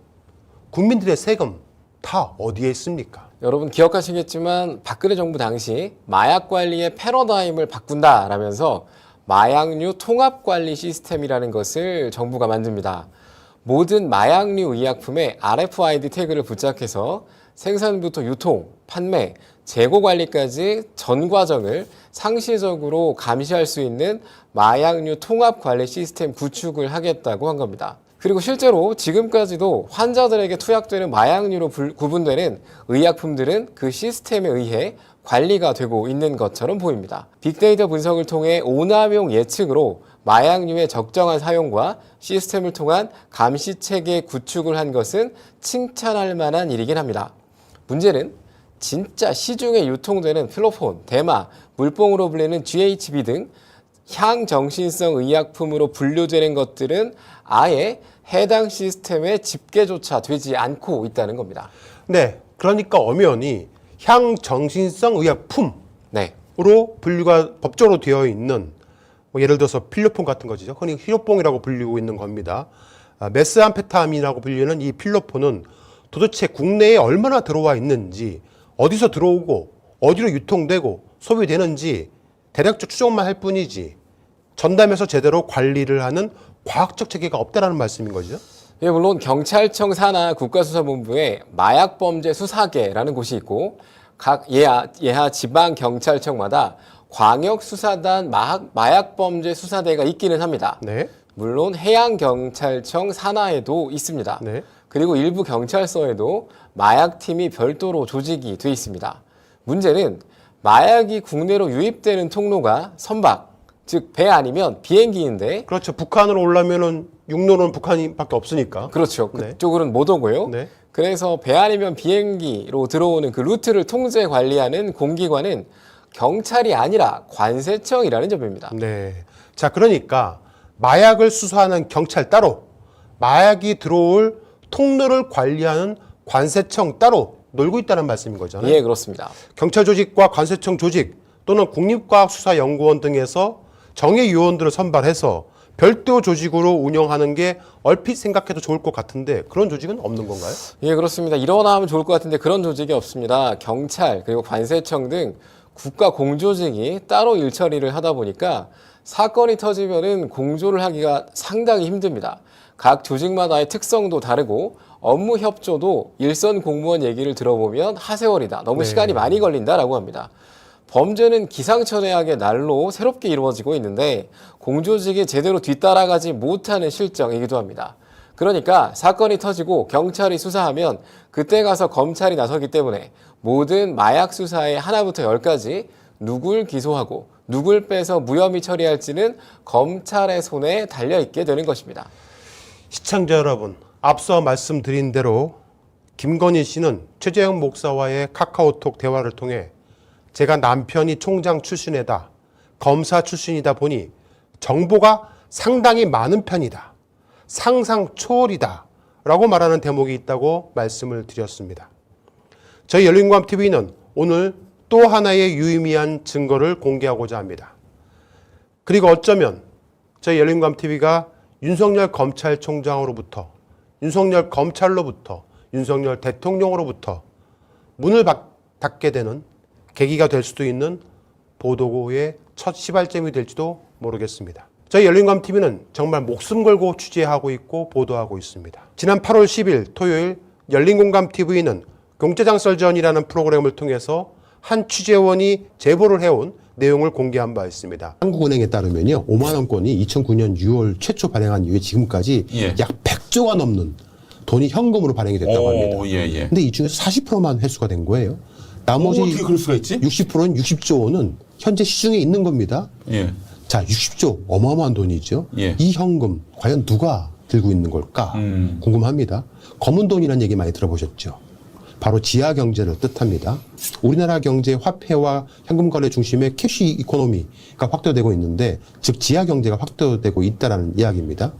국민들의 세금 다 어디에 있습니까? 여러분 기억하시겠지만 박근혜 정부 당시 마약 관리의 패러다임을 바꾼다라면서 마약류 통합관리 시스템이라는 것을 정부가 만듭니다. 모든 마약류 의약품에 RFID 태그를 부착해서 생산부터 유통, 판매, 재고 관리까지 전 과정을 상시적으로 감시할 수 있는 마약류 통합관리 시스템 구축을 하겠다고 한 겁니다. 그리고 실제로 지금까지도 환자들에게 투약되는 마약류로 구분되는 의약품들은 그 시스템에 의해 관리가 되고 있는 것처럼 보입니다. 빅데이터 분석을 통해 오남용 예측으로 마약류의 적정한 사용과 시스템을 통한 감시 체계 구축을 한 것은 칭찬할 만한 일이긴 합니다. 문제는 진짜 시중에 유통되는 필로폰, 대마, 물뽕으로 불리는 GHB 등 향정신성 의약품으로 분류되는 것들은 아예 해당 시스템에 집계조차 되지 않고 있다는 겁니다. 네, 그러니까 엄연히 향정신성 의약품으로 네. 분류가 법적으로 되어 있는, 예를 들어서 필로폰 같은 것이죠. 흔히 히로뽕이라고 불리고 있는 겁니다. 메스암페타민이라고 불리는 이 필로폰은 도대체 국내에 얼마나 들어와 있는지, 어디서 들어오고 어디로 유통되고 소비되는지 대략적 추정만 할 뿐이지 전담해서 제대로 관리를 하는 과학적 체계가 없다라는 말씀인 거죠. 예, 물론 경찰청 산하 국가수사본부에 마약범죄수사계라는 곳이 있고 각 예하 지방경찰청마다 광역수사단 마약범죄수사대가 있기는 합니다. 네. 물론 해양경찰청 산하에도 있습니다. 네. 그리고 일부 경찰서에도 마약팀이 별도로 조직이 돼 있습니다. 문제는 마약이 국내로 유입되는 통로가 선박, 즉 배 아니면 비행기인데 그렇죠. 북한으로 오려면은 육로는 북한밖에 없으니까. 그렇죠. 네. 그쪽으로는 못 오고요. 네. 그래서 배 아니면 비행기로 들어오는 그 루트를 통제 관리하는 공기관은 경찰이 아니라 관세청이라는 점입니다. 네. 자, 그러니까 마약을 수사하는 경찰 따로, 마약이 들어올 통로를 관리하는 관세청 따로 놀고 있다는 말씀인 거잖아요. 예, 그렇습니다. 경찰 조직과 관세청 조직 또는 국립과학수사연구원 등에서 정예 요원들을 선발해서 별도 조직으로 운영하는 게 얼핏 생각해도 좋을 것 같은데 그런 조직은 없는 건가요? 예, 그렇습니다. 일어나 하면 좋을 것 같은데 그런 조직이 없습니다. 경찰 그리고 관세청 등 국가 공조직이 따로 일 처리를 하다 보니까 사건이 터지면은 공조를 하기가 상당히 힘듭니다. 각 조직마다의 특성도 다르고 업무 협조도 일선 공무원 얘기를 들어보면 하세월이다. 너무 시간이 많이 걸린다라고 합니다. 범죄는 기상천외하게 날로 새롭게 이루어지고 있는데 공조직이 제대로 뒤따라가지 못하는 실정이기도 합니다. 그러니까 사건이 터지고 경찰이 수사하면 그때 가서 검찰이 나서기 때문에 모든 마약 수사의 하나부터 열까지 누굴 기소하고 누굴 빼서 무혐의 처리할지는 검찰의 손에 달려있게 되는 것입니다. 시청자 여러분, 앞서 말씀드린 대로 김건희 씨는 최재형 목사와의 카카오톡 대화를 통해 제가 남편이 총장 출신이다, 검사 출신이다 보니 정보가 상당히 많은 편이다, 상상 초월이다 라고 말하는 대목이 있다고 말씀을 드렸습니다. 저희 열린공감TV는 오늘 또 하나의 유의미한 증거를 공개하고자 합니다. 그리고 어쩌면 저희 열린공감TV가 윤석열 검찰총장으로부터, 윤석열 검찰로부터, 윤석열 대통령으로부터 문을 닫게 되는 계기가 될 수도 있는 보도고의 첫 시발점이 될지도 모르겠습니다. 저희 열린공감TV는 정말 목숨 걸고 취재하고 있고 보도하고 있습니다. 지난 8월 10일 토요일 열린공감TV는 공짜장 썰전이라는 프로그램을 통해서 한 취재원이 제보를 해온 내용을 공개한 바 있습니다. 한국은행에 따르면요, 5만 원권이 2009년 6월 최초 발행한 이후에 지금까지 약 100조가 넘는 돈이 현금으로 발행이 됐다고 합니다. 근데 이 중에서 40%만 회수가 된 거예요. 나머지 어떻게 그럴 수가 있지? 60%는 60조 원은 현재 시중에 있는 겁니다. 자, 60조 어마어마한 돈이죠. 이 현금 과연 누가 들고 있는 걸까 궁금합니다. 검은 돈이라는 얘기 많이 들어보셨죠? 바로 지하 경제를 뜻합니다. 우리나라 경제 화폐와 현금 거래 중심의 캐시 이코노미가 확대되고 있는데, 즉 지하 경제가 확대되고 있다라는 이야기입니다.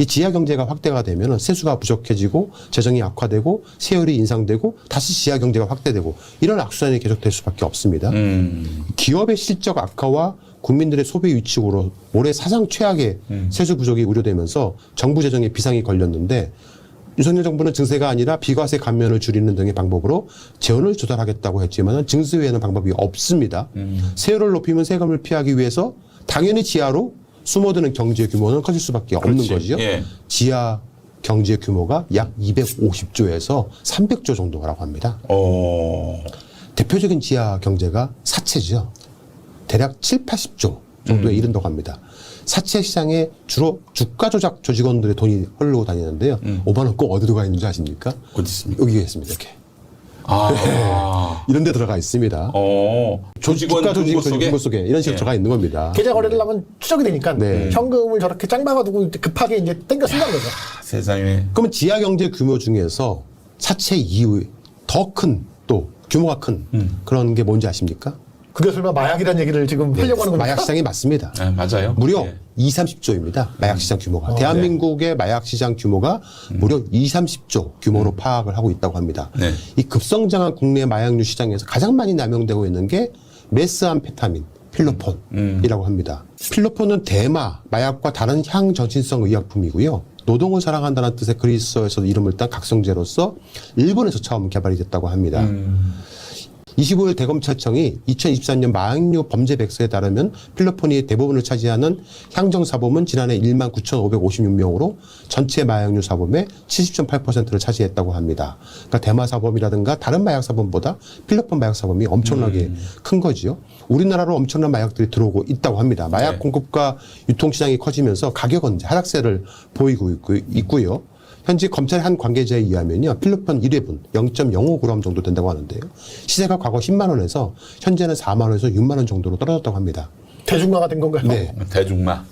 이 지하 경제가 확대가 되면 세수가 부족해지고 재정이 악화되고 세율이 인상되고 다시 지하 경제가 확대되고 이런 악순환이 계속될 수밖에 없습니다. 기업의 실적 악화와 국민들의 소비 위축으로 올해 사상 최악의 세수 부족이 우려되면서 정부 재정에 비상이 걸렸는데, 윤석열 정부는 증세가 아니라 비과세 감면을 줄이는 등의 방법으로 재원을 조달하겠다고 했지만 증세 외에는 방법이 없습니다. 세율을 높이면 세금을 피하기 위해서 당연히 지하로 숨어드는 경제 규모는 커질 수밖에 없는 거죠. 지하 경제 규모가 약 250조에서 300조 정도라고 합니다. 대표적인 지하 경제가 사채죠. 대략 7, 80조 정도에 이른다고 합니다. 사채 시장에 주로 주가 조작 조직원들의 돈이 흘러고 다니는데요. 5만 원 꼭 어디로 가 있는지 아십니까? 어디 있습니까? 여기에 있습니다. 이렇게. 이런 데 들어가 있습니다. 조직원 중고 속에 이런 식으로 들어가 있는 겁니다. 계좌 거래를 하면 추적이 되니까 현금을 저렇게 짱 박아두고 급하게 이제 땡겨 쓴다는 거죠. 세상에. 그러면 지하 경제 규모 중에서 사채 이후에 더 큰, 또 규모가 큰 그런 게 뭔지 아십니까? 그게 설마 마약이라는 얘기를 지금 하려고 하는 겁니까? 마약 시장이 맞습니다. 맞아요. 무려 20, 30조입니다. 마약 시장 규모가. 대한민국의 마약 시장 규모가 무려 20, 30조 규모로 파악을 하고 있다고 합니다. 이 급성장한 국내 마약류 시장에서 가장 많이 남용되고 있는 게 메스암페타민, 필로폰이라고 합니다. 필로폰은 대마, 마약과 다른 향정신성 의약품이고요. 노동을 사랑한다는 뜻의 그리스어에서 이름을 딴 각성제로서 일본에서 처음 개발이 됐다고 합니다. 25일 대검찰청이 2024년 마약류 범죄 백서에 따르면 필로폰이 대부분을 차지하는 향정사범은 지난해 19,556명으로 전체 마약류 사범의 70.8%를 차지했다고 합니다. 그러니까 대마사범이라든가 다른 마약사범보다 필로폰 마약사범이 엄청나게 큰 거지요. 우리나라로 엄청난 마약들이 들어오고 있다고 합니다. 마약 공급과 유통시장이 커지면서 가격은 이제 하락세를 보이고 있고요. 현재 검찰 한 관계자에 의하면요, 필로폰 1회분 0.05g 정도 된다고 하는데요. 시세가 과거 10만 원에서 현재는 4만 원에서 6만 원 정도로 떨어졌다고 합니다. 대중화가 된 건가요? 네. 대중마.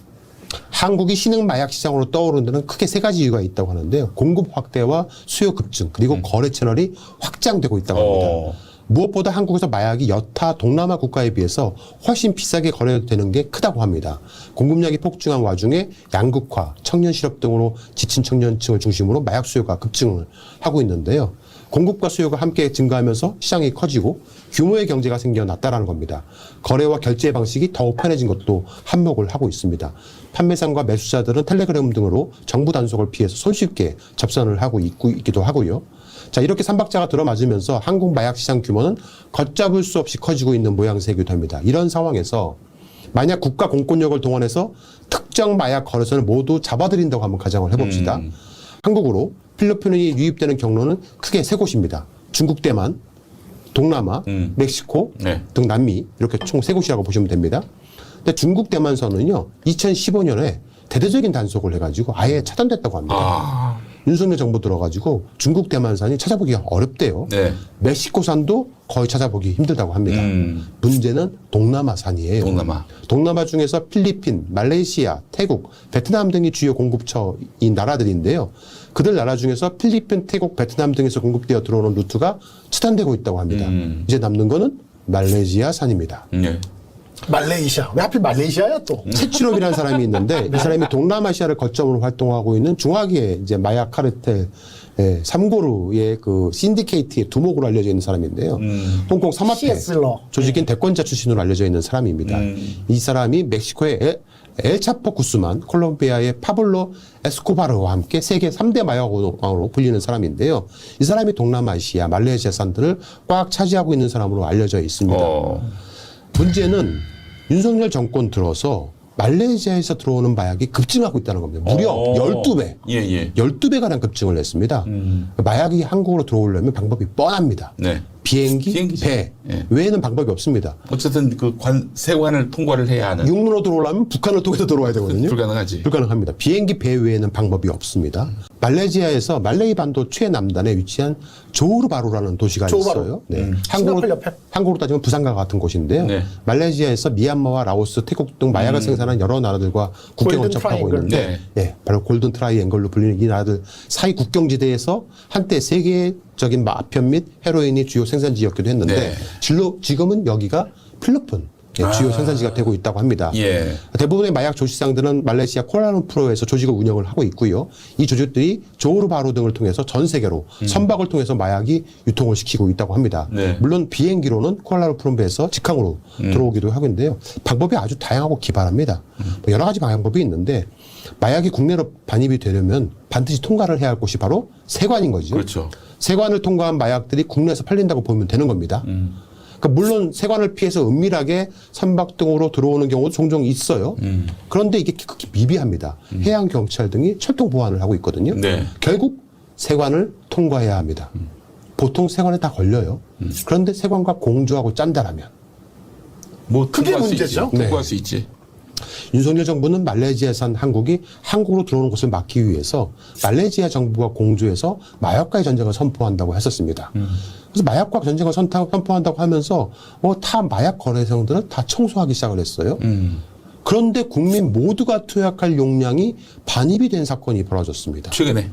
한국이 신흥 마약 시장으로 떠오르는 데는 크게 세 가지 이유가 있다고 하는데요. 공급 확대와 수요 급증, 그리고 거래 채널이 확장되고 있다고 합니다. 무엇보다 한국에서 마약이 여타 동남아 국가에 비해서 훨씬 비싸게 거래되는 게 크다고 합니다. 공급량이 폭증한 와중에 양극화, 청년 실업 등으로 지친 청년층을 중심으로 마약 수요가 급증을 하고 있는데요. 공급과 수요가 함께 증가하면서 시장이 커지고 규모의 경제가 생겨났다라는 겁니다. 거래와 결제 방식이 더욱 편해진 것도 한몫을 하고 있습니다. 판매상과 매수자들은 텔레그램 등으로 정부 단속을 피해서 손쉽게 접선을 하고 있기도 하고요. 자, 이렇게 삼박자가 들어맞으면서 한국 마약 시장 규모는 걷잡을 수 없이 커지고 있는 모양새이기도 합니다. 이런 상황에서 만약 국가 공권력을 동원해서 특정 마약 거래선을 모두 잡아들인다고 한번 가정을 해봅시다. 한국으로 필로폰이 유입되는 경로는 크게 세 곳입니다. 중국 대만, 동남아, 멕시코 등 남미 이렇게 총 세 곳이라고 보시면 됩니다. 근데 중국 대만선은요, 2015년에 대대적인 단속을 해가지고 아예 차단됐다고 합니다. 윤석열 정부 들어가지고 중국 대만산이 찾아보기가 어렵대요. 네. 멕시코산도 거의 찾아보기 힘들다고 합니다. 문제는 동남아산이에요. 동남아 중에서 필리핀, 말레이시아, 태국, 베트남 등이 주요 공급처인 나라들인데요. 그들 나라 중에서 필리핀, 태국, 베트남 등에서 공급되어 들어오는 루트가 차단되고 있다고 합니다. 이제 남는 거는 말레이시아산입니다. 말레이시아. 왜 하필 말레이시아야 또? 채취롭이라는 사람이 있는데 이 사람이 동남아시아를 거점으로 활동하고 있는 중화기의 이제 마약 카르텔 3고루의 그 신디케이트의 두목으로 알려져 있는 사람인데요. 홍콩 사마페 조직인 대권자 출신으로 알려져 있는 사람입니다. 이 사람이 멕시코의 엘차포 구스만, 콜롬비아의 파블로 에스코바르와 함께 세계 3대 마약왕으로 불리는 사람인데요. 이 사람이 동남아시아, 말레이시아 산들을 꽉 차지하고 있는 사람으로 알려져 있습니다. 문제는 윤석열 정권 들어서 말레이시아에서 들어오는 마약이 급증하고 있다는 겁니다. 무려 12배. 12배가량 급증을 했습니다. 마약이 한국으로 들어오려면 방법이 뻔합니다. 비행기, 배 외에는 방법이 없습니다. 어쨌든 그 세관을 통과를 해야 하는. 육로로 들어오려면 북한을 통해서 들어와야 되거든요. 불가능합니다. 비행기, 배 외에는 방법이 없습니다. 말레이시아에서 말레이 반도 최남단에 위치한 조호르바루라는 도시가 있어요. 한국으로 따지면 부산과 같은 곳인데요. 말레이시아에서 미얀마와 라오스, 태국 등 마약을 생산한 여러 나라들과 국경을 접하고 있는데 바로 골든 트라이앵글로 불리는 이 나라들 사이 국경지대에서 한때 세계적인 마편 및 헤로인이 주요 생산지였기도 했는데 지금은 여기가 필로폰 주요 생산지가 되고 있다고 합니다. 대부분의 마약 조직상들은 말레이시아 쿠알라룸푸르에서 조직을 운영을 하고 있고요. 이 조직들이 조호르바루 등을 통해서 전 세계로 선박을 통해서 마약이 유통을 시키고 있다고 합니다. 물론 비행기로는 쿠알라룸푸르에서 직항으로 들어오기도 하고 있는데요. 방법이 아주 다양하고 기발합니다. 여러 가지 방법이 있는데 마약이 국내로 반입이 되려면 반드시 통과를 해야 할 곳이 바로 세관인 거죠. 세관을 통과한 마약들이 국내에서 팔린다고 보면 되는 겁니다. 그러니까 물론 세관을 피해서 은밀하게 선박 등으로 들어오는 경우도 종종 있어요. 그런데 이게 극히 미비합니다. 해양경찰 등이 철통 보안을 하고 있거든요. 결국 세관을 통과해야 합니다. 보통 세관에 다 걸려요. 그런데 세관과 공조하고 짠다라면 그게 문제죠. 통과할 수 있지. 윤석열 정부는 말레이시아산 한국이 한국으로 들어오는 것을 막기 위해서 말레이시아 정부와 공조해서 마약과의 전쟁을 선포한다고 했었습니다. 그래서 마약과 전쟁을 선포한다고 하면서 타 마약 거래성들은 다 청소하기 시작을 했어요. 그런데 국민 모두가 투약할 용량이 반입이 된 사건이 벌어졌습니다. 최근에.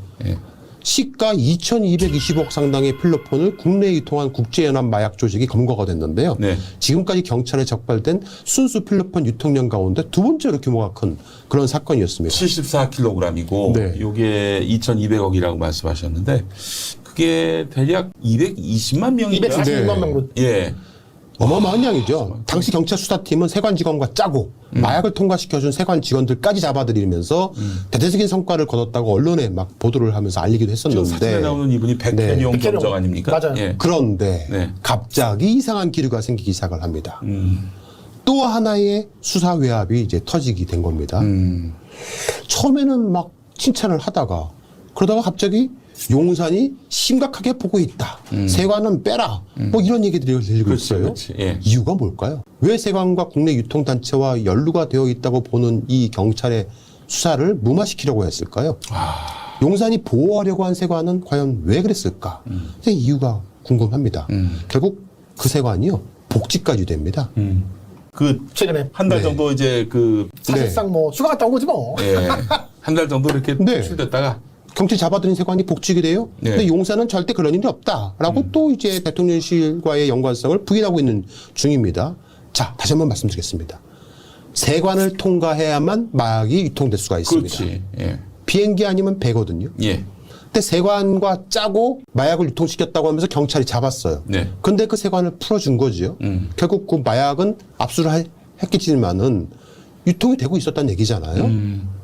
시가 2,220억 상당의 필로폰을 국내에 유통한 국제연합 마약 조직이 검거가 됐는데요. 지금까지 경찰에 적발된 순수 필로폰 유통량 가운데 두 번째로 규모가 큰 그런 사건이었습니다. 74kg이고 이게 2,200억이라고 말씀하셨는데 그게 대략 220만 명인가? 240만 명. 어마어마한 양이죠. 당시 경찰 수사팀은 세관직원과 짜고 마약을 통과시켜준 세관 직원들까지 잡아들이면서 대대적인 성과를 거뒀다고 언론에 막 보도를 하면서 알리기도 했었는데 사진에 나오는 이분이 백현용 네. 경정 아닙니까? 맞아요. 예. 그런데 네. 갑자기 이상한 기류가 생기기 시작을 합니다. 또 하나의 수사 외압이 이제 터지게 된 겁니다. 처음에는 막 칭찬을 하다가 그러다가 갑자기 용산이 심각하게 보고 있다. 세관은 빼라. 뭐 이런 얘기들이 들리고 있어요. 그렇지. 예. 이유가 뭘까요? 왜 세관과 국내 유통단체와 연루가 되어 있다고 보는 이 경찰의 수사를 무마시키려고 했을까요? 용산이 보호하려고 한 세관은 과연 왜 그랬을까? 그 이유가 궁금합니다. 결국 그 세관이요. 복직까지 됩니다. 그 최근에 한 달 네. 정도 이제 그 사실상 뭐 휴가 갔다 온 거지 뭐. 예. 한 달 정도 이렇게 네. 출됐다가 경찰 잡아들인 세관이 복직이 돼요. 네. 근데 용산은 절대 그런 일이 없다라고 또 이제 대통령실과의 연관성을 부인하고 있는 중입니다. 자, 다시 한번 말씀드리겠습니다. 세관을 통과해야만 마약이 유통될 수가 있습니다. 그렇지. 예. 비행기 아니면 배거든요. 예. 근데 세관과 짜고 마약을 유통시켰다고 하면서 경찰이 잡았어요. 네. 근데 그 세관을 풀어준 거지요. 결국 그 마약은 압수를 했겠지만은 유통이 되고 있었다는 얘기잖아요.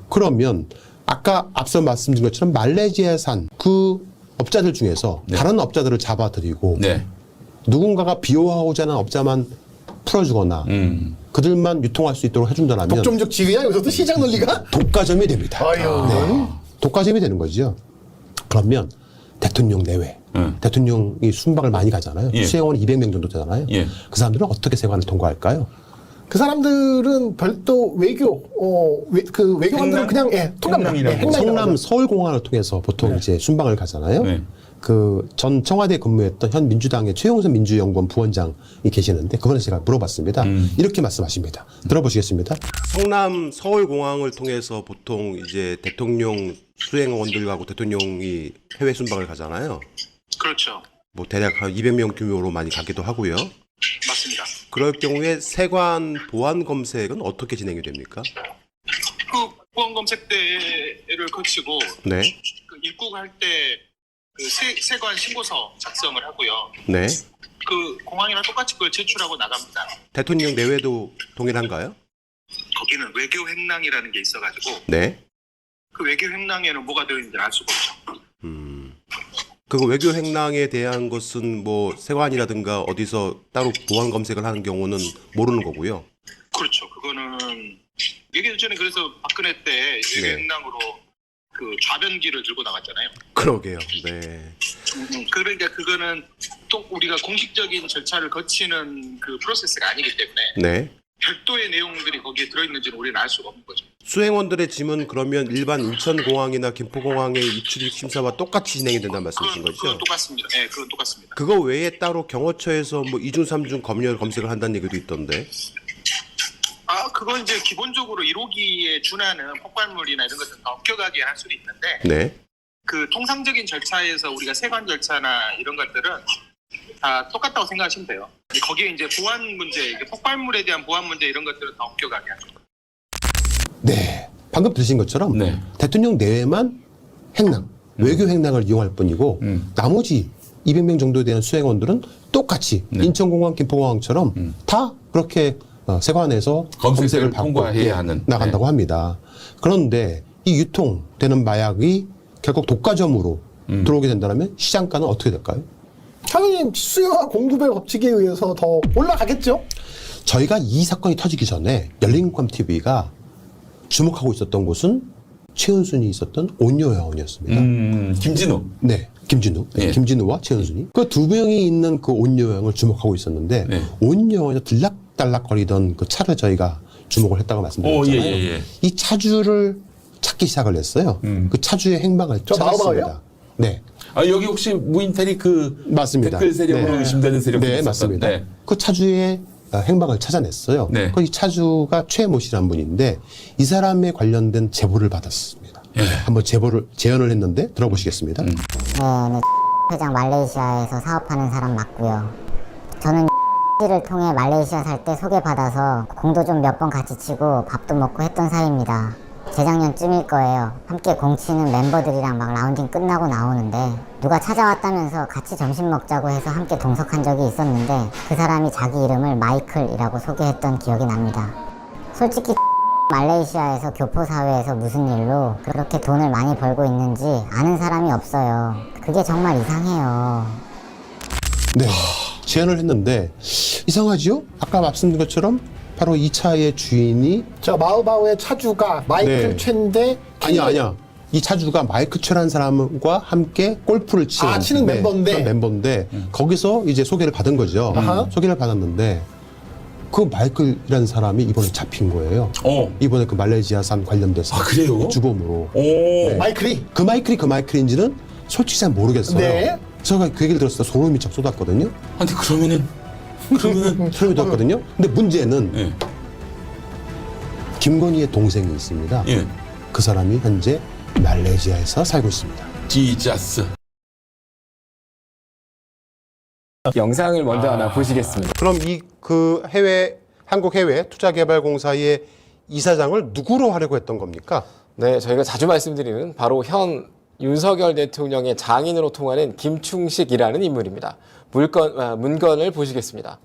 그러면 아까 앞서 말씀드린 것처럼 말레이시아산 그 업자들 중에서 네. 다른 업자들을 잡아들이고 네. 누군가가 비호하고자 하는 업자만 풀어주거나 그들만 유통할 수 있도록 해준다면 독점적 지위야 여기서도 시장 논리가? 독과점이 됩니다. 아유. 네. 독과점이 되는 거죠. 그러면 대통령 내외, 대통령이 순방을 많이 가잖아요. 예. 수행원 200명 정도 되잖아요. 예. 그 사람들은 어떻게 세관을 통과할까요? 그 사람들은 별도 외교, 그 외교관들은 그냥 통합니다. 예, 성남 서울공항을 통해서 보통 이제 순방을 가잖아요. 네. 그 전 청와대에 근무했던 현 민주당의 최용선 민주연구원 부원장이 계시는데 그번에 제가 물어봤습니다. 이렇게 말씀하십니다. 들어보시겠습니다. 성남 서울공항을 통해서 보통 이제 대통령 수행원들하고 대통령이 해외 순방을 가잖아요. 그렇죠. 뭐 대략 한 200명 규모로 많이 가기도 하고요. 맞습니다. 그럴 경우에 세관 보안 검색은 어떻게 진행이 됩니까? 그 보안 검색대를 거치고 네. 그 입국할 때 그 세관 신고서 작성을 하고요. 네. 그 공항이랑 똑같이 그걸 제출하고 나갑니다. 대통령 내외도 동일한가요? 거기는 외교 행랑이라는 게 있어가지고 네. 그 외교 행랑에는 뭐가 들어있는지 알 수가 없죠. 그 외교 행랑에 대한 것은 뭐 세관이라든가 어디서 따로 보안 검색을 하는 경우는 모르는 거고요. 그렇죠. 그거는 얘기 전에 그래서 박근혜 때 외교 네. 행랑으로 그 좌변기를 들고 나갔잖아요. 그러게요. 네. 그러니까 그거는 또 우리가 공식적인 절차를 거치는 그 프로세스가 아니기 때문에 네. 별도의 내용들이 거기에 들어있는지는 우리는 알 수가 없는 거죠. 수행원들의 짐은 그러면 일반 인천공항이나 김포공항의 입출입 심사와 똑같이 진행이 된다는 말씀이신 거죠? 그건 똑같습니다. 네, 그건 똑같습니다. 그거 외에 따로 경호처에서 뭐 2중, 3중 검색을 한다는 얘기도 있던데. 그건 이제 기본적으로 1호기에 준하는 폭발물이나 이런 것들은 더 엄격하게 할 수는 있는데 네. 그 통상적인 절차에서 우리가 세관 절차나 이런 것들은 다 똑같다고 생각하시면 돼요. 거기에 이제 보안 문제, 폭발물에 대한 보안 문제 이런 것들은 더 엄격하게 하죠. 네. 방금 들으신 것처럼 네. 대통령 내외만 행랑, 외교 행랑을 이용할 뿐이고 나머지 200명 정도 되는 수행원들은 똑같이 인천공항, 김포공항처럼 다 그렇게 세관에서 검색을 받고 통과해야 하는 나간다고 합니다. 그런데 이 유통되는 마약이 결국 독과점으로 들어오게 된다면 시장가는 어떻게 될까요? 당연히 수요와 공급의 법칙에 의해서 더 올라가겠죠. 저희가 이 사건이 터지기 전에 열린공감TV가 주목하고 있었던 곳은 최은순이 있었던 온요양원이었습니다. 김진우. 네. 김진우. 예. 김진우와 최은순이. 그 두 명이 있는 그 온요양을 주목하고 있었는데 온요양에서 들락달락거리던 그 차를 저희가 주목을 했다고 말씀드렸잖아요. 예. 이 차주를 찾기 시작을 했어요. 그 차주의 행방을 찾았습니다. 네. 여기 혹시 무인텔이 그 맞습니다. 댓글 세력으로 의심되는 세력이 네, 있었던, 맞습니다. 네. 그 차주의 행방을 찾아냈어요. 네. 그 이 차주가 최모 씨라는 분인데 이 사람에 관련된 제보를 받았습니다. 한번 재연을 했는데 들어보시겠습니다. 네, 회장 말레이시아에서 사업하는 사람 맞고요. 저는 를 통해 말레이시아 살 때 소개받아서 공도 좀 몇 번 같이 치고 밥도 먹고 했던 사이입니다. 재작년쯤일 거예요. 함께 공치는 멤버들이랑 막 라운딩 끝나고 나오는데 누가 찾아왔다면서 같이 점심 먹자고 해서 함께 동석한 적이 있었는데 그 사람이 자기 이름을 마이클이라고 소개했던 기억이 납니다. 솔직히 말레이시아에서 교포사회에서 무슨 일로 그렇게 돈을 많이 벌고 있는지 아는 사람이 없어요. 그게 정말 이상해요. 네, 제안을 했는데 이상하지요? 아까 말씀드린 것처럼 바로 이 차의 주인이 저 마우바우의 차주가 마이클 네. 최인데 아니야. 이 차주가 마이클 최라는 사람과 함께 골프를 치는 멤버인데 거기서 이제 소개를 받은 거죠. 아하. 소개를 받았는데 그 마이클이라는 사람이 이번에 잡힌 거예요. 이번에 그 말레이시아산 관련돼서 그래요? 주범으로. 오. 마이클이 그 마이클인지는 솔직히 잘 모르겠어요. 네. 제가 그 얘기를 들었을 때 소름이 쫙 쏟았거든요. 근데 그러면은 소름이 돋았거든요. 근데 문제는 김건희의 동생이 있습니다. 그 사람이 현재 말레이시아에서 살고 있습니다. 지자스. 영상을 먼저 하나 보시겠습니다. 그럼 이 그 한국해외투자개발공사의 이사장을 누구로 하려고 했던 겁니까? 네, 저희가 자주 말씀드리는 바로 현 윤석열 대통령의 장인으로 통하는 김충식이라는 인물입니다. 문건을 보시겠습니다.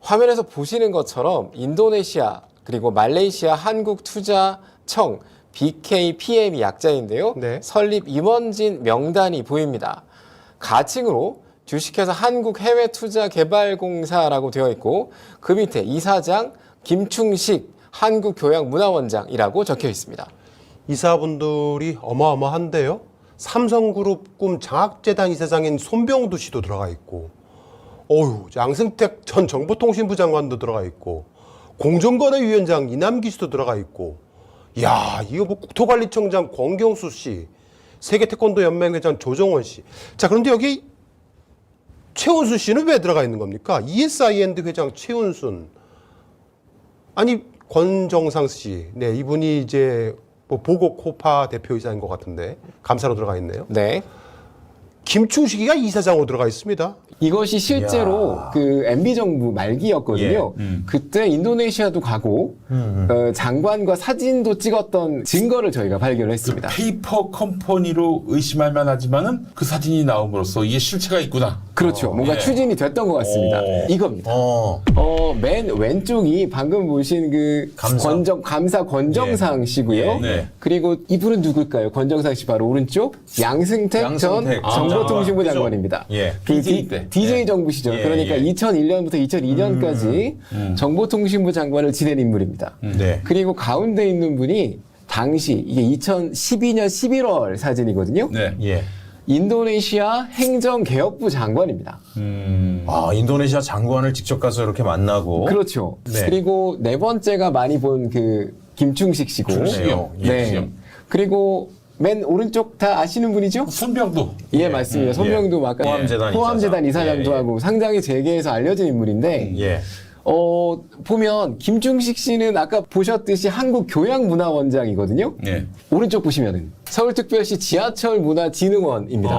화면에서 보시는 것처럼 인도네시아 그리고 말레이시아 한국투자청 BKPM이 약자인데요. 설립 임원진 명단이 보입니다. 가칭으로 주식회사 한국해외투자개발공사라고 되어 있고 그 밑에 이사장 김충식 한국교양문화원장이라고 적혀 있습니다. 이사분들이 어마어마한데요. 삼성그룹 꿈 장학재단 이사장인 손병두 씨도 들어가 있고 양승택 전 정보통신부 장관도 들어가 있고 공정거래위원장 이남기 씨도 들어가 있고 이야 이거 뭐 국토관리청장 권경수 씨 세계태권도연맹회장 조정원 씨. 자 그런데 여기 최은순 씨는 왜 들어가 있는 겁니까? ESIND 회장 최은순. 아니 권정상 씨. 네 이분이 이제 뭐 보고코파 대표이사인 것 같은데 감사로 들어가 있네요. 네. 김충식이가 이사장으로 들어가 있습니다. 이것이 실제로 그 MB 정부 말기였거든요. 그때 인도네시아도 가고 장관과 사진도 찍었던 증거를 저희가 발견했습니다. 그 페이퍼 컴퍼니로 의심할 만하지만은 그 사진이 나옴으로써 이게 실체가 있구나. 그렇죠. 뭔가 추진이 됐던 것 같습니다. 이겁니다. 맨 왼쪽이 방금 보신 그 감사 권정상 씨고요. 그리고 이분은 누굴까요? 권정상 씨 바로 오른쪽 양승택 전 정보통신부 장관입니다. 그 DJ 정부 시절 그러니까 2001년부터 2002년까지 정보통신부 장관을 지낸 인물입니다. 그리고 가운데 있는 분이 당시 이게 2012년 11월 사진이거든요. 인도네시아 행정개혁부 장관입니다. 인도네시아 장관을 직접 가서 이렇게 만나고. 그렇죠. 그리고 네 번째가 많이 본 그 김충식 씨고. 네. 그리고 맨 오른쪽 다 아시는 분이죠? 손병두. 예, 맞습니다. 손병두 아까 포함재단 이사장도 하고 상당히 재계에서 알려진 인물인데 보면 김충식 씨는 아까 보셨듯이 한국교양문화원장이거든요. 오른쪽 보시면은 서울특별시 지하철문화진흥원입니다.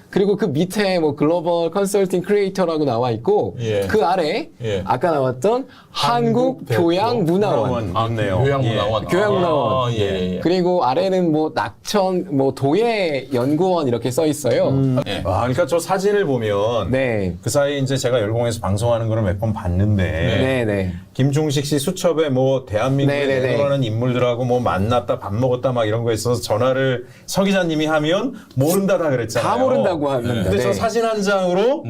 그리고 그 밑에 뭐 글로벌 컨설팅 크리에이터라고 나와 있고 그 아래 아까 나왔던 한국교양문화원. 맞네요. 교양문화원. 교양문화원. 그리고 아래는 뭐 낙천 뭐 도예연구원 이렇게 써 있어요. 그러니까 저 사진을 보면 그 사이 이제 제가 열공해서 방송하는 거를 몇 번 봤는데 김충식 씨 수첩에 뭐 대한민국에 내놓으라는 인물들하고 뭐 만났다 밥 먹었다 막 이런 거 있어서 전화를 서 기자님이 하면 모른다 다 그랬잖아요. 다 모른다고 하는데. 근데 저 사진 한 장으로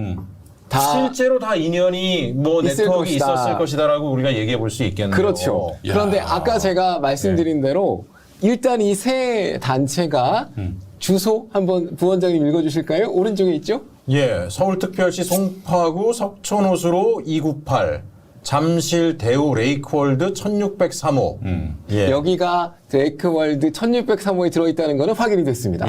실제로 다 인연이 뭐 네트워크가 있었을 것이다라고 우리가 얘기해 볼 수 있겠네요. 그렇죠. 그런데 아까 제가 말씀드린 대로 일단 이 세 단체가 주소 한번 부원장님 읽어주실까요? 오른쪽에 있죠? 서울특별시 송파구 석촌호수로 298 잠실 대우 레이크월드 1603호. 여기가 레이크월드 1603호에 들어있다는 거는 확인이 됐습니다.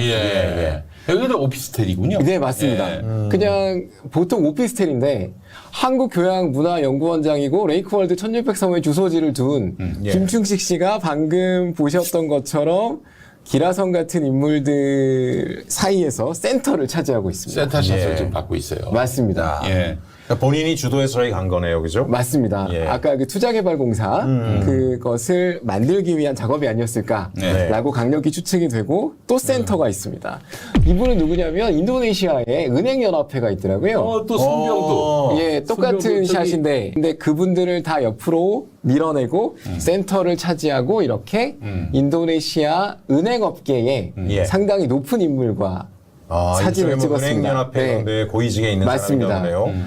여기도 오피스텔이군요. 네, 맞습니다. 그냥 보통 오피스텔인데 한국교양문화연구원장이고 레이크월드 1603호의 주소지를 둔 김충식 씨가 방금 보셨던 것처럼 기라성 같은 인물들 사이에서 센터를 차지하고 있습니다. 센터샷을 지금 받고 있어요. 맞습니다. 그러니까 본인이 주도해서 저희 간 거네요, 그죠? 맞습니다. 예. 아까 그 투자개발공사 그것을 만들기 위한 작업이 아니었을까라고 네. 강력히 추측이 되고 또 센터가 있습니다. 이분은 누구냐면 인도네시아에 은행연합회가 있더라고요. 또 손병도. 예, 똑같은 손병도 저기- 샷인데, 근데 그분들을 다 옆으로 밀어내고 센터를 차지하고 이렇게 인도네시아 은행업계에 예. 상당히 높은 인물과 사진을 찍었습니다. 은행연합회 네. 고위직에 있는 맞습니다. 사람인가 보네요.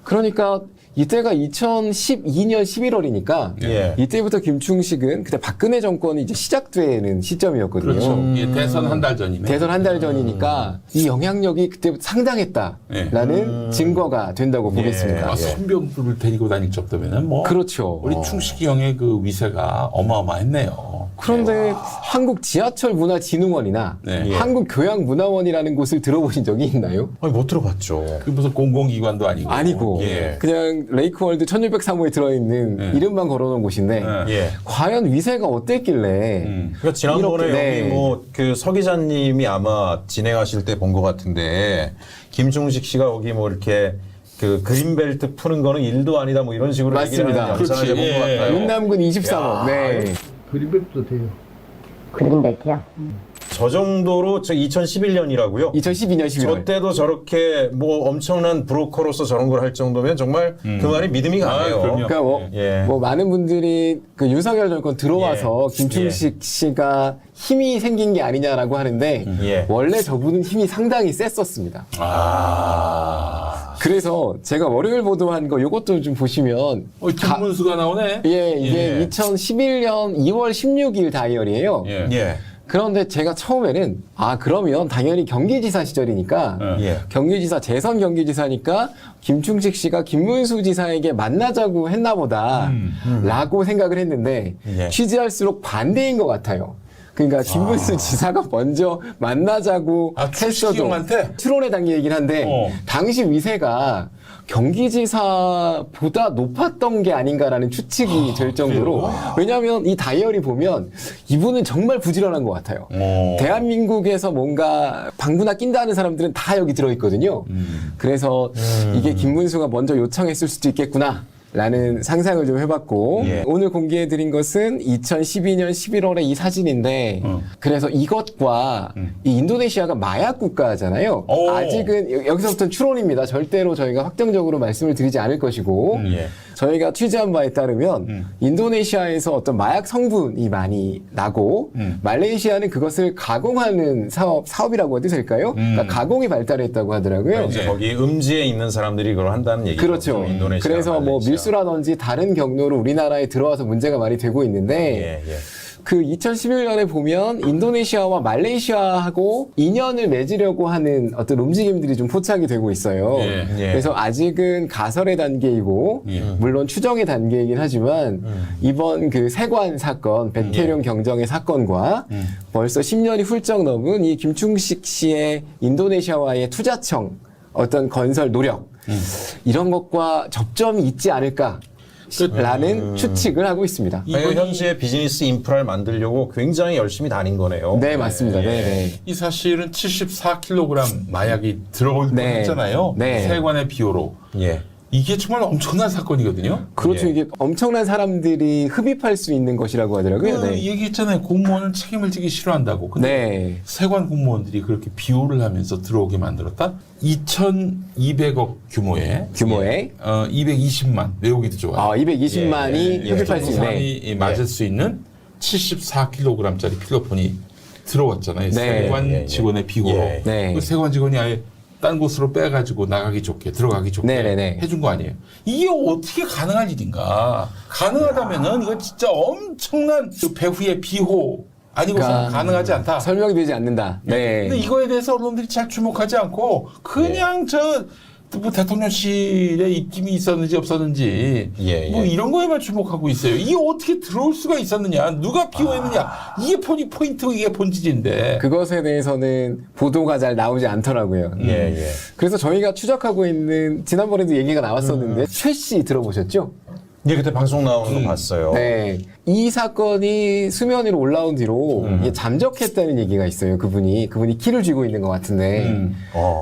그러니까 이때가 2012년 11월이니까 예. 이때부터 김충식은 그때 박근혜 정권이 이제 시작되는 시점이었거든요. 그렇죠. 예, 대선 한 달 전이네. 대선 한 달 전이니까 이 영향력이 그때 상당했다라는 증거가 된다고 보겠습니다. 아, 손병두를 데리고 다닐 정도면은 뭐 그렇죠. 우리 충식이 형의 그 위세가 어마어마했네요. 그런데 한국 지하철문화진흥원이나 네. 한국교양문화원이라는 곳을 들어보신 적이 있나요? 아니, 못 들어봤죠. 그 무슨 공공기관도 아니고. 아니고 예. 그냥 레이크월드 1603호에 들어있는 이름만 걸어놓은 곳인데 예. 과연 위세가 어땠길래 그러니까 지난번에 이렇게, 여기 뭐 그 서 기자님이 아마 진행하실 때 본 것 같은데 김충식 씨가 거기 뭐 이렇게 그 그린벨트 푸는 거는 일도 아니다 뭐 이런 식으로 얘기를 맞습니다. 하는 영상을 그렇지. 본것 예. 같아요. 윤남군 23호. 네. 그린벨트도 돼요. 그린벨트요? 저 정도로 저 2011년이라고요? 2012년 11월. 저 때도 저렇게 뭐 엄청난 브로커로서 저런 걸 할 정도면 정말 그 말이 믿음이 가네요. 그러니까 뭐 많은 분들이 그 윤석열 정권 들어와서 김충식 씨가 힘이 생긴 게 아니냐라고 하는데 원래 저분은 힘이 상당히 셌었습니다. 그래서 제가 월요일 보도한 거 요것도 좀 보시면 김문수가 나오네. 예, 이게 2011년 2월 16일 다이어리예요. 예. 그런데 제가 처음에는 그러면 당연히 경기지사 시절이니까 경기지사 재선 경기지사니까 김충식 씨가 김문수 지사에게 만나자고 했나 보다 라고 생각을 했는데 취재할수록 반대인 것 같아요. 그러니까 김문수 지사가 먼저 만나자고 했어도 형한테? 추론의 단계이긴 한데 당시 위세가 경기지사보다 높았던 게 아닌가라는 추측이 될 정도로 왜냐하면 이 다이어리 보면 이분은 정말 부지런한 것 같아요. 대한민국에서 뭔가 방구나 낀다 하는 사람들은 다 여기 들어있거든요. 그래서 이게 김문수가 먼저 요청했을 수도 있겠구나. 라는 상상을 좀 해봤고 오늘 공개해드린 것은 2012년 11월의 이 사진인데 그래서 이것과 이 인도네시아가 마약 국가잖아요. 아직은 여기서부터는 추론입니다. 절대로 저희가 확정적으로 말씀을 드리지 않을 것이고 저희가 취재한 바에 따르면 인도네시아에서 어떤 마약 성분이 많이 나고 말레이시아는 그것을 가공하는 사업이라고 해도 될까요? 그러니까 가공이 발달했다고 하더라고요. 이제 거기 음지에 있는 사람들이 그걸 한다는 얘기죠. 그렇죠. 인도네시아, 그래서 뭐 말레이시아. 밀수라든지 다른 경로로 우리나라에 들어와서 문제가 많이 되고 있는데 그 2011년에 보면 인도네시아와 말레이시아하고 인연을 맺으려고 하는 어떤 움직임들이 좀 포착이 되고 있어요. 그래서 아직은 가설의 단계이고 물론 추정의 단계이긴 하지만 이번 그 세관 사건, 백태룡 경정의 사건과 벌써 10년이 훌쩍 넘은 이 김충식 씨의 인도네시아와의 투자청 어떤 건설 노력 이런 것과 접점이 있지 않을까 라는 추측을 하고 있습니다. 현재 비즈니스 인프라를 만들려고 굉장히 열심히 다닌 거네요. 네, 맞습니다. 네. 이 사실은 74kg 마약이 들어올 뻔했잖아요. 세관의 비호로. 이게 정말 엄청난 사건이거든요. 그렇죠. 이게 엄청난 사람들이 흡입할 수 있는 것이라고 하더라고요. 그 얘기했잖아요. 공무원은 책임을 지기 싫어한다고. 근데 세관 공무원들이 그렇게 비호를 하면서 들어오게 만들었다. 2,200억 규모의 220만 외우기도 좋아요. 220만이 흡입할 수 있는 사람이 맞을 수 있는 74kg짜리 필로폰이 들어왔잖아요. 세관 직원의 비호로. 그 세관 직원이 아예 딴 곳으로 빼가지고 나가기 좋게 들어가기 좋게 해준 거 아니에요. 이게 어떻게 가능한 일인가? 가능하다면은 이건 진짜 엄청난 그 배후의 비호 아니고서는 가능하지 않다. 설명이 되지 않는다. 근데 이거에 대해서 언론들이 잘 주목하지 않고 그냥 뭐 대통령실에 입김이 있었는지 없었는지 뭐 이런 거에만 주목하고 있어요. 이게 어떻게 들어올 수가 있었느냐? 누가 비호했느냐? 이게 포인트고 이게 본질인데. 그것에 대해서는 보도가 잘 나오지 않더라고요. 그래서 저희가 추적하고 있는 지난번에도 얘기가 나왔었는데 최 씨 들어보셨죠? 예, 그때 방송 나오는 거 봤어요. 네. 이 사건이 수면 위로 올라온 뒤로 이게 잠적했다는 얘기가 있어요. 그분이 키를 쥐고 있는 것 같은데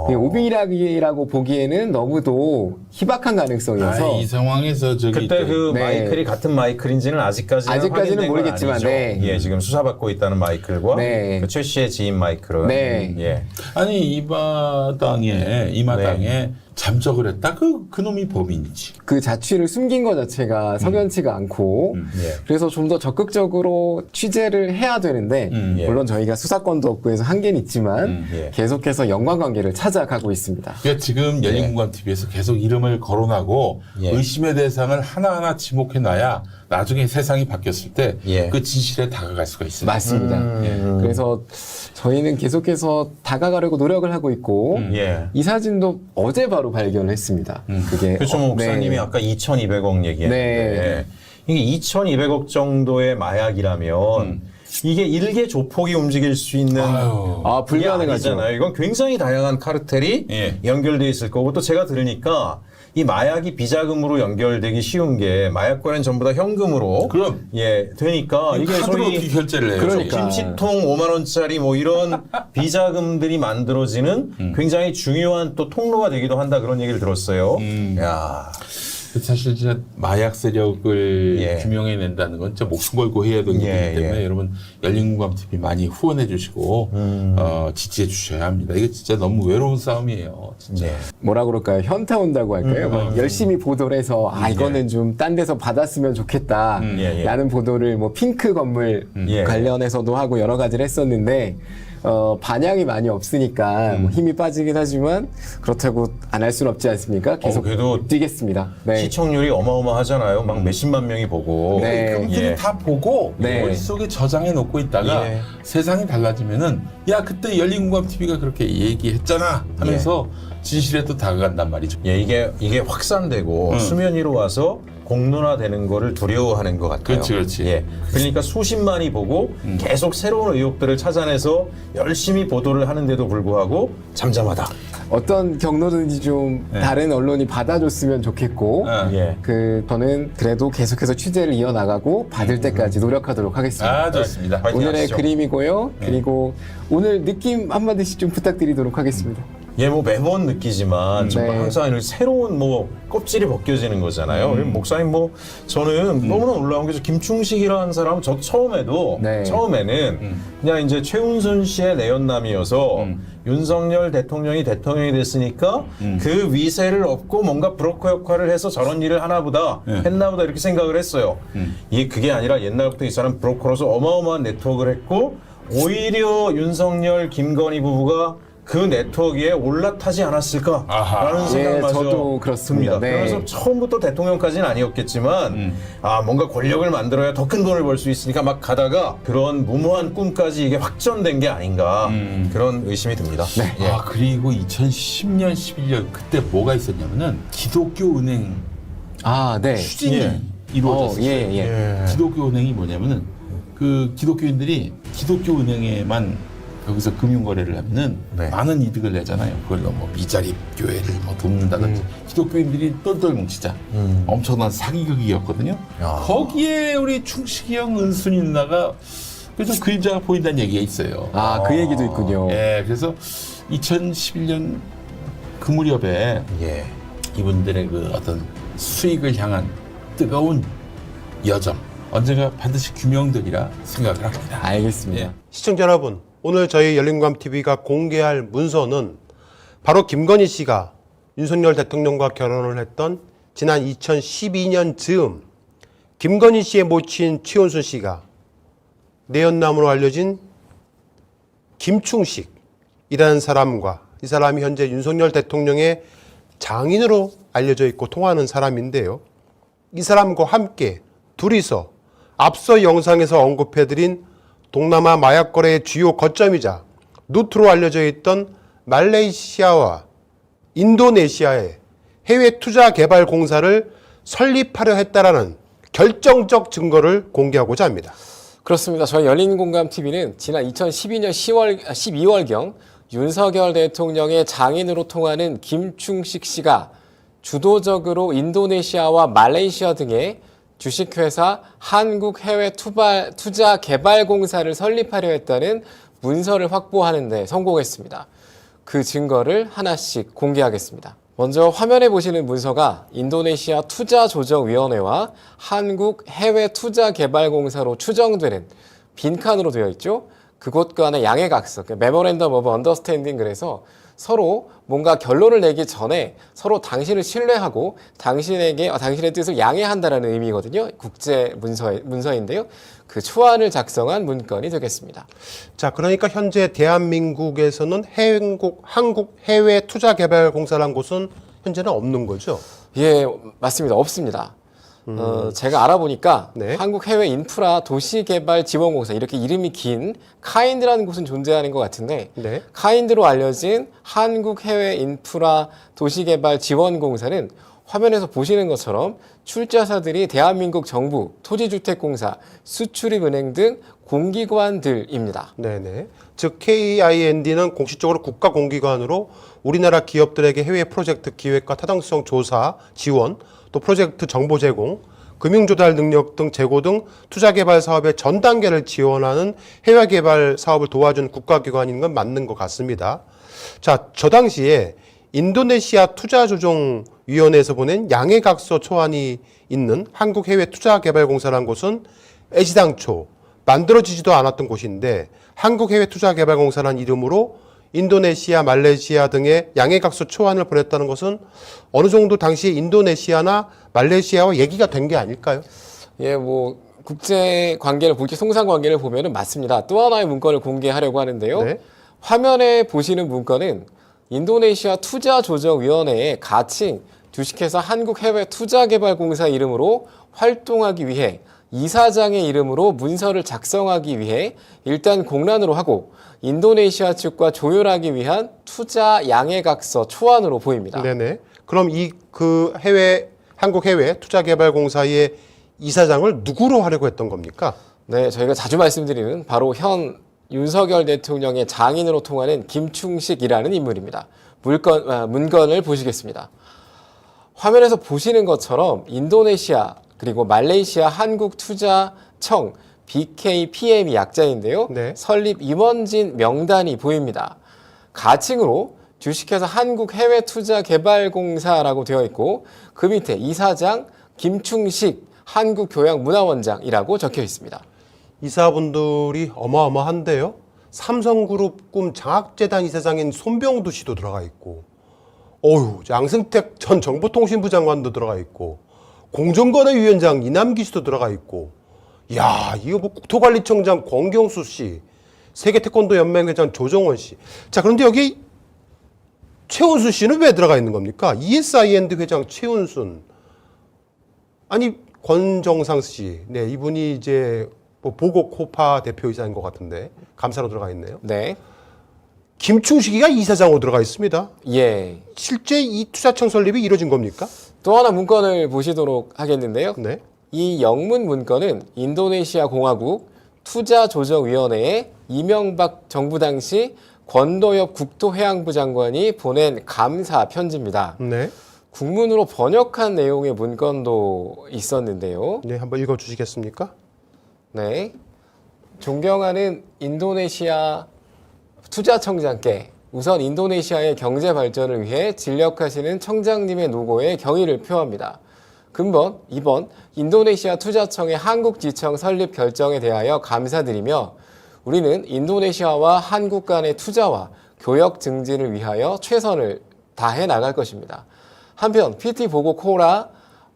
오비락이라고 보기에는 너무도 희박한 가능성이어서 이 상황에서 그때 그 마이클이 같은 마이클인지는 아직까지는 모르겠지만 예, 지금 수사받고 있다는 마이클과 그 최 씨의 지인 마이클은 예. 아니 이 마당에 잠적을 했다. 그 놈이 범인이지. 그 자취를 숨긴 것 자체가 석연치가 않고 그래서 좀 더 적극적으로 취재를 해야 되는데 물론 저희가 수사권도 없고 해서 한계는 있지만 계속해서 연관관계를 찾아가고 있습니다. 그러니까 지금 열린공감TV에서 계속 이름을 거론하고 의심의 대상을 하나하나 지목해놔야 나중에 세상이 바뀌었을 때 그 진실에 다가갈 수가 있습니다. 맞습니다. 그래서 저희는 계속해서 다가가려고 노력을 하고 있고 이 사진도 어제 바로 발견을 했습니다. 그게 그렇죠. 목사님이 아까 2,200억 얘기했는데 이게 2,200억 정도의 마약이라면 이게 일개 조폭이 움직일 수 있는 불가능하죠. 이건 굉장히 다양한 카르텔이 연결돼 있을 거고 또 제가 들으니까 이 마약이 비자금으로 연결되기 쉬운 게 마약과는 전부 다 현금으로 되니까 이게 소위 결제를 해요. 그러니까 김치통 5만 원짜리 뭐 이런 비자금들이 만들어지는 굉장히 중요한 또 통로가 되기도 한다 그런 얘기를 들었어요. 야. 사실 진짜 마약 세력을 규명해낸다는 건 진짜 목숨 걸고 해야 되기 때문에 여러분 열린공감TV 많이 후원해 주시고 지지해 주셔야 합니다. 이거 진짜 너무 외로운 싸움이에요. 진짜. 뭐라 그럴까요? 현타 온다고 할까요? 열심히 보도를 해서 이거는 좀 딴 데서 받았으면 좋겠다 라는 보도를 뭐 핑크 건물 관련해서도 하고 여러 가지를 했었는데 반향이 많이 없으니까 뭐 힘이 빠지긴 하지만 그렇다고 안 할 수는 없지 않습니까? 계속 그래도 뛰겠습니다. 시청률이 어마어마하잖아요. 막 몇십만 명이 보고. 그분들이 다 보고 머릿속에 저장해 놓고 있다가 세상이 달라지면은 야 그때 열린공감TV가 그렇게 얘기했잖아 하면서 진실에 또 다가간단 말이죠. 이게 확산되고 수면 위로 와서 공론화되는 거를 두려워하는 것 같아요. 그렇지. 그러니까 수십만이 보고 계속 새로운 의혹들을 찾아내서 열심히 보도를 하는데도 불구하고 잠잠하다. 어떤 경로든지 좀 다른 언론이 받아줬으면 좋겠고 저는 그래도 계속해서 취재를 이어나가고 받을 때까지 노력하도록 하겠습니다. 좋습니다. 오늘의 하시죠. 그림이고요. 그리고 오늘 느낌 한마디씩 좀 부탁드리도록 하겠습니다. 뭐 매번 느끼지만 정말 항상 이렇게 새로운 껍질이 벗겨지는 거잖아요. 목사님 저는 너무나 놀라운 게 김충식이라는 사람은 저 처음에는 그냥 이제 최은순 씨의 내연남이어서 윤석열 대통령이 됐으니까 그 위세를 얻고 뭔가 브로커 역할을 해서 저런 일을 했나보다 이렇게 생각을 했어요. 그게 아니라 옛날부터 이 사람 브로커로서 어마어마한 네트워크를 했고 오히려 윤석열 김건희 부부가 그 네트워크에 올라타지 않았을까라는 생각마저 저도 그렇습니다. 그래서 처음부터 대통령까지는 아니었겠지만 뭔가 권력을 만들어야 더 큰 돈을 벌 수 있으니까 막 가다가 그런 무모한 꿈까지 이게 확전된 게 아닌가 그런 의심이 듭니다. 그리고 2010년, 11년 그때 뭐가 있었냐면은 기독교 은행 추진이 이루어졌어요. 기독교 은행이 뭐냐면은 그 기독교인들이 기독교 은행에만 여기서 금융거래를 하면은 많은 이득을 내잖아요. 그걸로 미자립 교회를 돕는다든지 기독교인들이 똘똘 뭉치자 엄청난 사기극이었거든요. 거기에 우리 충식이 형, 은순이 누나가 좀 그림자가 보인다는 얘기가 있어요. 그 얘기도 있군요. 그래서 2011년 그 무렵에 이분들의 그 어떤 수익을 향한 뜨거운 여정 언젠가 반드시 규명되리라 생각을 합니다. 알겠습니다. 시청자 여러분, 오늘 저희 열린공감TV가 공개할 문서는 바로 김건희 씨가 윤석열 대통령과 결혼을 했던 지난 2012년 즈음 김건희 씨의 모친 최은순 씨가 내연남으로 알려진 김충식이라는 사람과 이 사람이 현재 윤석열 대통령의 장인으로 알려져 있고 통하는 사람인데요. 이 사람과 함께 둘이서 앞서 영상에서 언급해드린 동남아 마약 거래의 주요 거점이자 루트로 알려져 있던 말레이시아와 인도네시아의 해외 투자 개발 공사를 설립하려 했다라는 결정적 증거를 공개하고자 합니다. 그렇습니다. 저희 열린공감TV는 지난 2012년 12월경 윤석열 대통령의 장인으로 통하는 김충식 씨가 주도적으로 인도네시아와 말레이시아 등의 주식회사 한국해외투자개발공사를 설립하려 했다는 문서를 확보하는 데 성공했습니다. 그 증거를 하나씩 공개하겠습니다. 먼저 화면에 보시는 문서가 인도네시아 투자조정위원회와 한국해외투자개발공사로 추정되는 빈칸으로 되어 있죠. 그곳 간의 양해각서, 메모랜덤 오브 언더스탠딩, 그래서 서로 뭔가 결론을 내기 전에 서로 당신을 신뢰하고 당신의 뜻을 양해한다라는 의미거든요. 국제 문서인데요. 그 초안을 작성한 문건이 되겠습니다. 자, 그러니까 현재 대한민국에서는 한국해외투자개발공사라는 곳은 현재는 없는 거죠? 예, 맞습니다. 없습니다. 제가 알아보니까 한국해외인프라도시개발지원공사, 이렇게 이름이 긴 카인드라는 곳은 존재하는 것 같은데 카인드로 알려진 한국해외인프라도시개발지원공사는 화면에서 보시는 것처럼 출자사들이 대한민국 정부, 토지주택공사, 수출입은행 등 공기관들입니다. 네네. 즉 KIND는 공식적으로 국가공기관으로 우리나라 기업들에게 해외 프로젝트 기획과 타당성 조사, 지원, 또 프로젝트 정보 제공, 금융조달 능력 등 제고 등 투자개발 사업의 전 단계를 지원하는 해외개발 사업을 도와준 국가기관인 건 맞는 것 같습니다. 자, 저 당시에 인도네시아 투자조정위원회에서 보낸 양해각서 초안이 있는 한국해외투자개발공사라는 곳은 애시당초 만들어지지도 않았던 곳인데 한국해외투자개발공사라는 이름으로 인도네시아, 말레이시아 등의 양해각서 초안을 보냈다는 것은 어느 정도 당시에 인도네시아나 말레이시아와 얘기가 된 게 아닐까요? 예, 뭐 국제 관계를 국제 송상 관계를 보면은 맞습니다. 또 하나의 문건을 공개하려고 하는데요. 화면에 보시는 문건은 인도네시아 투자조정위원회의 가칭 주식회사 한국해외투자개발공사 이름으로 활동하기 위해 이사장의 이름으로 문서를 작성하기 위해 일단 공란으로 하고 인도네시아 측과 조율하기 위한 투자 양해각서 초안으로 보입니다. 네네. 그럼 한국해외투자개발공사의 이사장을 누구로 하려고 했던 겁니까? 네, 저희가 자주 말씀드리는 바로 현 윤석열 대통령의 장인으로 통하는 김충식이라는 인물입니다. 문건을 보시겠습니다. 화면에서 보시는 것처럼 인도네시아 그리고 말레이시아 한국투자청 BKPM이 약자인데요. 설립 임원진 명단이 보입니다. 가칭으로 주식회사 한국해외투자개발공사라고 되어 있고 그 밑에 이사장 김충식 한국교양문화원장이라고 적혀 있습니다. 이사분들이 어마어마한데요. 삼성그룹 꿈 장학재단 이사장인 손병두 씨도 들어가 있고 양승택 전 정보통신부 장관도 들어가 있고 공정거래위원장 이남기 씨도 들어가 있고 야, 이거 뭐 국토관리청장 권경수 씨, 세계태권도연맹 회장 조정원 씨. 자, 그런데 여기 최은순 씨는 왜 들어가 있는 겁니까? ESIND 회장 최은순. 아니, 권정상 씨. 네, 이분이 이제 뭐 보고코파 대표이사인 것 같은데 감사로 들어가 있네요. 네. 김충식이가 이사장으로 들어가 있습니다. 예. 실제 이 투자청 설립이 이루어진 겁니까? 또 하나 문건을 보시도록 하겠는데요. 네. 이 영문 문건은 인도네시아 공화국 투자조정위원회에 이명박 정부 당시 권도엽 국토해양부 장관이 보낸 감사 편지입니다. 네. 국문으로 번역한 내용의 문건도 있었는데요. 네, 한번 읽어주시겠습니까? 네. 존경하는 인도네시아 투자청장께 우선 인도네시아의 경제 발전을 위해 진력하시는 청장님의 노고에 경의를 표합니다. 근본 2번 인도네시아 투자청의 한국지청 설립 결정에 대하여 감사드리며 우리는 인도네시아와 한국 간의 투자와 교역 증진을 위하여 최선을 다해 나갈 것입니다. 한편 PT 보고 코라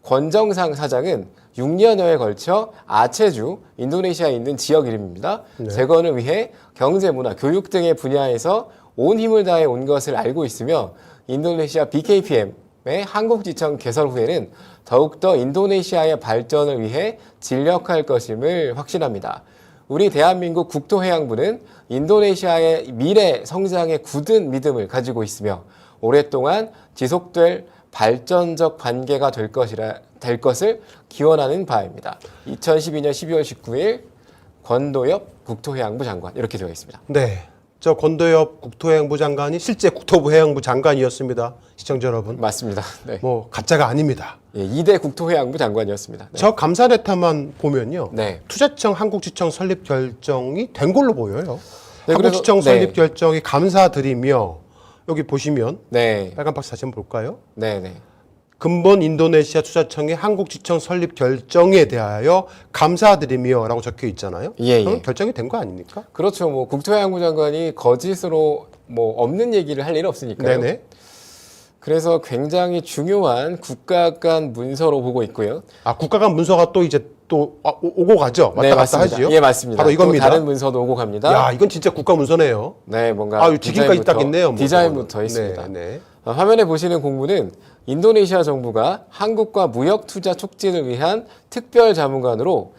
권정상 사장은 6년여에 걸쳐 아체주, 인도네시아에 있는 지역 이름입니다. 재건을 위해 경제, 문화, 교육 등의 분야에서 온 힘을 다해 온 것을 알고 있으며 인도네시아 BKPM의 한국지청 개설 후에는 더욱더 인도네시아의 발전을 위해 진력할 것임을 확신합니다. 우리 대한민국 국토해양부는 인도네시아의 미래 성장에 굳은 믿음을 가지고 있으며 오랫동안 지속될 발전적 관계가 될 것을 기원하는 바입니다. 2012년 12월 19일 권도엽 국토해양부 장관 이렇게 되어 있습니다. 네. 저 권도엽 국토해양부 장관이 실제 국토부 해양부 장관이었습니다. 시청자 여러분. 맞습니다. 네. 뭐 가짜가 아닙니다. 예, 2대 국토해양부 장관이었습니다. 네. 저 감사 데이터만 보면요. 네. 투자청 한국지청 설립 결정이 된 걸로 보여요. 네, 한국지청 그래서, 설립 네. 결정이 감사드리며 여기 보시면 네. 빨간 박스 다시 한번 볼까요? 네, 네. 근본 인도네시아 투자청의 한국지청 설립 결정에 대하여 감사드리며라고 적혀 있잖아요. 예, 그럼 예. 결정이 된 거 아닙니까? 그렇죠. 뭐 국토해양부 장관이 거짓으로 뭐 없는 얘기를 할 일은 없으니까요. 네네. 그래서 굉장히 중요한 국가 간 문서로 보고 있고요. 아, 국가 간 문서가 또 이제 또 오고 가죠. 왔다 네, 갔다 맞습니다. 하지요. 예, 맞습니다. 바로 이겁니다. 또 다른 문서도 오고 갑니다. 야, 이건 진짜 국가 문서네요. 네, 뭔가 아, 지금까지 딱 있네요. 뭐. 디자인부터 있습니다. 네, 네. 화면에 보시는 공문은 인도네시아 정부가 한국과 무역 투자 촉진을 위한 특별 자문관으로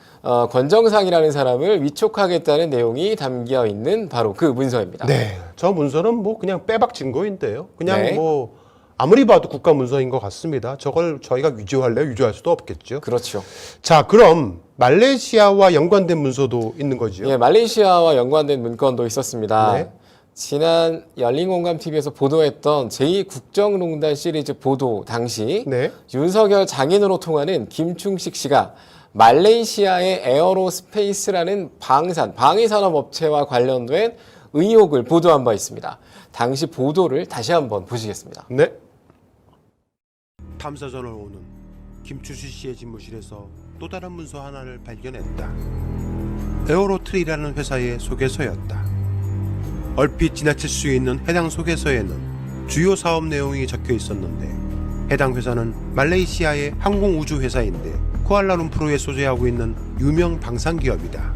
권정상이라는 사람을 위촉하겠다는 내용이 담겨 있는 바로 그 문서입니다. 네, 저 문서는 뭐 그냥 빼박 증거인데요. 그냥 네. 뭐 아무리 봐도 국가 문서인 것 같습니다. 저걸 저희가 위조할래요? 위조할 수도 없겠죠. 그렇죠. 자, 그럼 말레이시아와 연관된 문서도 있는 거죠? 예, 말레이시아와 연관된 문건도 있었습니다. 네. 지난 열린공감TV에서 보도했던 제2국정농단 시리즈 보도 당시 네. 윤석열 장인으로 통하는 김충식 씨가 말레이시아의 에어로스페이스라는 방위산업업체와 관련된 의혹을 보도한 바 있습니다. 당시 보도를 다시 한번 보시겠습니다. 네. 탐사전을 오는 김충식 씨의 집무실에서 또 다른 문서 하나를 발견했다. 에어로트리라는 회사의 소개서였다. 얼핏 지나칠 수 있는 해당 소개서에는 주요 사업 내용이 적혀 있었는데 해당 회사는 말레이시아의 항공우주회사인데 쿠알라룸푸르에 소재하고 있는 유명 방산기업이다.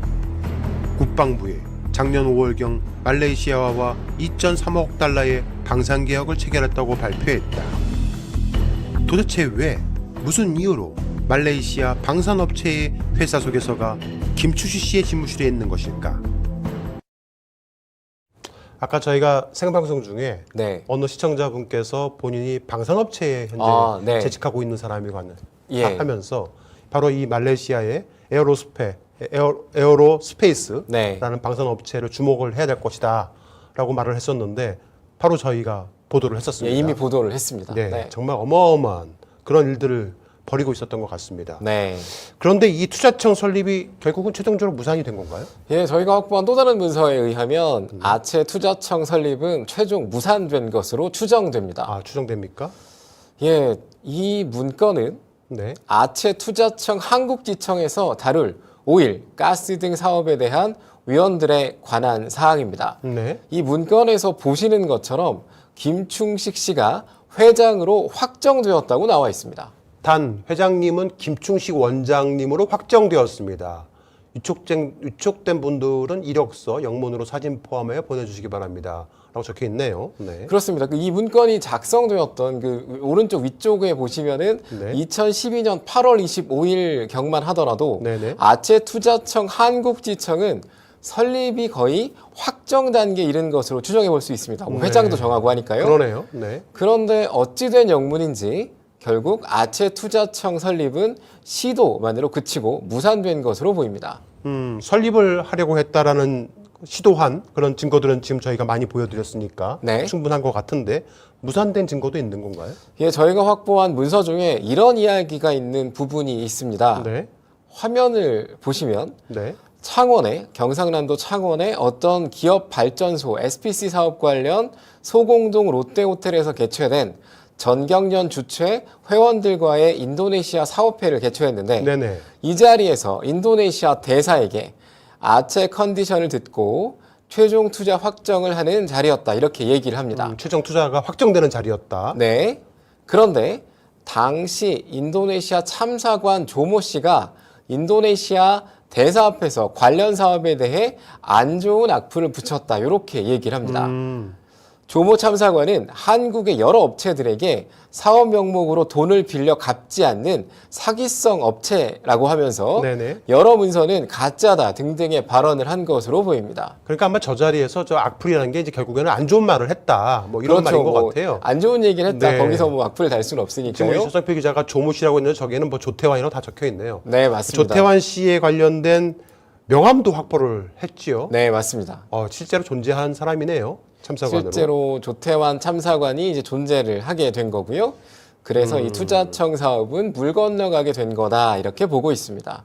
국방부에 작년 5월경 말레이시아와 2.3억 달러의 방산계약을 체결했다고 발표했다. 도대체 왜, 무슨 이유로 말레이시아 방산업체의 회사 소개서가 김충식 씨의 집무실에 있는 것일까? 아까 저희가 생방송 중에 네. 어느 시청자분께서 본인이 방산업체에 현재 네. 재직하고 있는 사람이고 하는 예. 하면서 바로 이 말레이시아의 에어로스페이스라는 네. 방산업체를 주목을 해야 될 것이다 라고 말을 했었는데 바로 저희가 보도를 했었습니다. 예, 이미 보도를 했습니다. 네, 네. 정말 어마어마한 그런 일들을 벌이고 있었던 것 같습니다. 네. 그런데 이 투자청 설립이 결국은 최종적으로 무산이 된 건가요? 예, 저희가 확보한 또 다른 문서에 의하면 아체 투자청 설립은 최종 무산된 것으로 추정됩니다. 아, 추정됩니까? 예, 이 문건은 네. 아체 투자청 한국지청에서 다룰 오일, 가스 등 사업에 대한 위원들에 관한 사항입니다. 네. 이 문건에서 보시는 것처럼 김충식 씨가 회장으로 확정되었다고 나와 있습니다. 단 회장님은 김충식 원장님으로 확정되었습니다. 위촉된 분들은 이력서, 영문으로 사진 포함하여 보내주시기 바랍니다. 라고 적혀 있네요. 네. 그렇습니다. 이 문건이 작성되었던 그 오른쪽 위쪽에 보시면은 네. 2012년 8월 25일 경만 하더라도 네네. 아체 투자청 한국지청은 설립이 거의 확정 단계에 이른 것으로 추정해 볼 수 있습니다. 네. 회장도 정하고 하니까요. 그러네요. 네. 그런데 어찌된 영문인지 결국 아체 투자청 설립은 시도만으로 그치고 무산된 것으로 보입니다. 설립을 하려고 했다라는 시도한 그런 증거들은 지금 저희가 많이 보여드렸으니까 네. 충분한 것 같은데 무산된 증거도 있는 건가요? 예, 저희가 확보한 문서 중에 이런 이야기가 있는 부분이 있습니다. 네. 화면을 보시면 네. 창원에 경상남도 창원에 어떤 기업 발전소 SPC 사업 관련 소공동 롯데호텔에서 개최된 전경련 주최 회원들과의 인도네시아 사업회를 개최했는데 네네. 이 자리에서 인도네시아 대사에게 아체 컨디션을 듣고 최종 투자 확정을 하는 자리였다 이렇게 얘기를 합니다. 최종 투자가 확정되는 자리였다. 네. 그런데 당시 인도네시아 참사관 조모 씨가 인도네시아 대사 앞에서 관련 사업에 대해 안 좋은 악플을 붙였다 이렇게 얘기를 합니다. 조모 참사관은 한국의 여러 업체들에게 사업 명목으로 돈을 빌려 갚지 않는 사기성 업체라고 하면서 네네. 여러 문서는 가짜다 등등의 발언을 한 것으로 보입니다. 그러니까 아마 저 자리에서 저 악플이라는 게 이제 결국에는 안 좋은 말을 했다. 뭐 이런 그렇죠. 말인 것 같아요. 안 좋은 얘기를 했다. 네. 거기서 뭐 악플을 달 수는 지금 우리 없으니까요. 서정표 기자가 조모 씨라고 했는데 저기에는 뭐 조태환이라고 다 적혀 있네요. 네, 맞습니다. 조태환 씨에 관련된 명함도 확보를 했지요. 네, 맞습니다. 실제로 존재한 사람이네요. 참사관으로. 실제로 조태환 참사관이 이제 존재를 하게 된 거고요. 그래서 이 투자청 사업은 물 건너가게 된 거다 이렇게 보고 있습니다.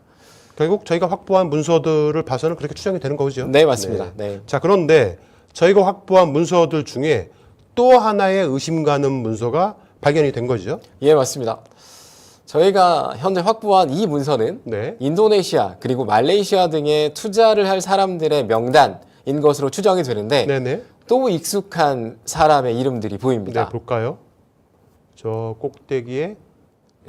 결국 저희가 확보한 문서들을 봐서는 그렇게 추정이 되는 거죠. 네, 맞습니다. 네. 자, 그런데 저희가 확보한 문서들 중에 또 하나의 의심 가는 문서가 발견이 된 거죠. 예, 맞습니다. 저희가 현재 확보한 이 문서는 네. 인도네시아 그리고 말레이시아 등에 투자를 할 사람들의 명단인 것으로 추정이 되는데 네네. 또 익숙한 사람의 이름들이 보입니다. 네, 볼까요? 저 꼭대기에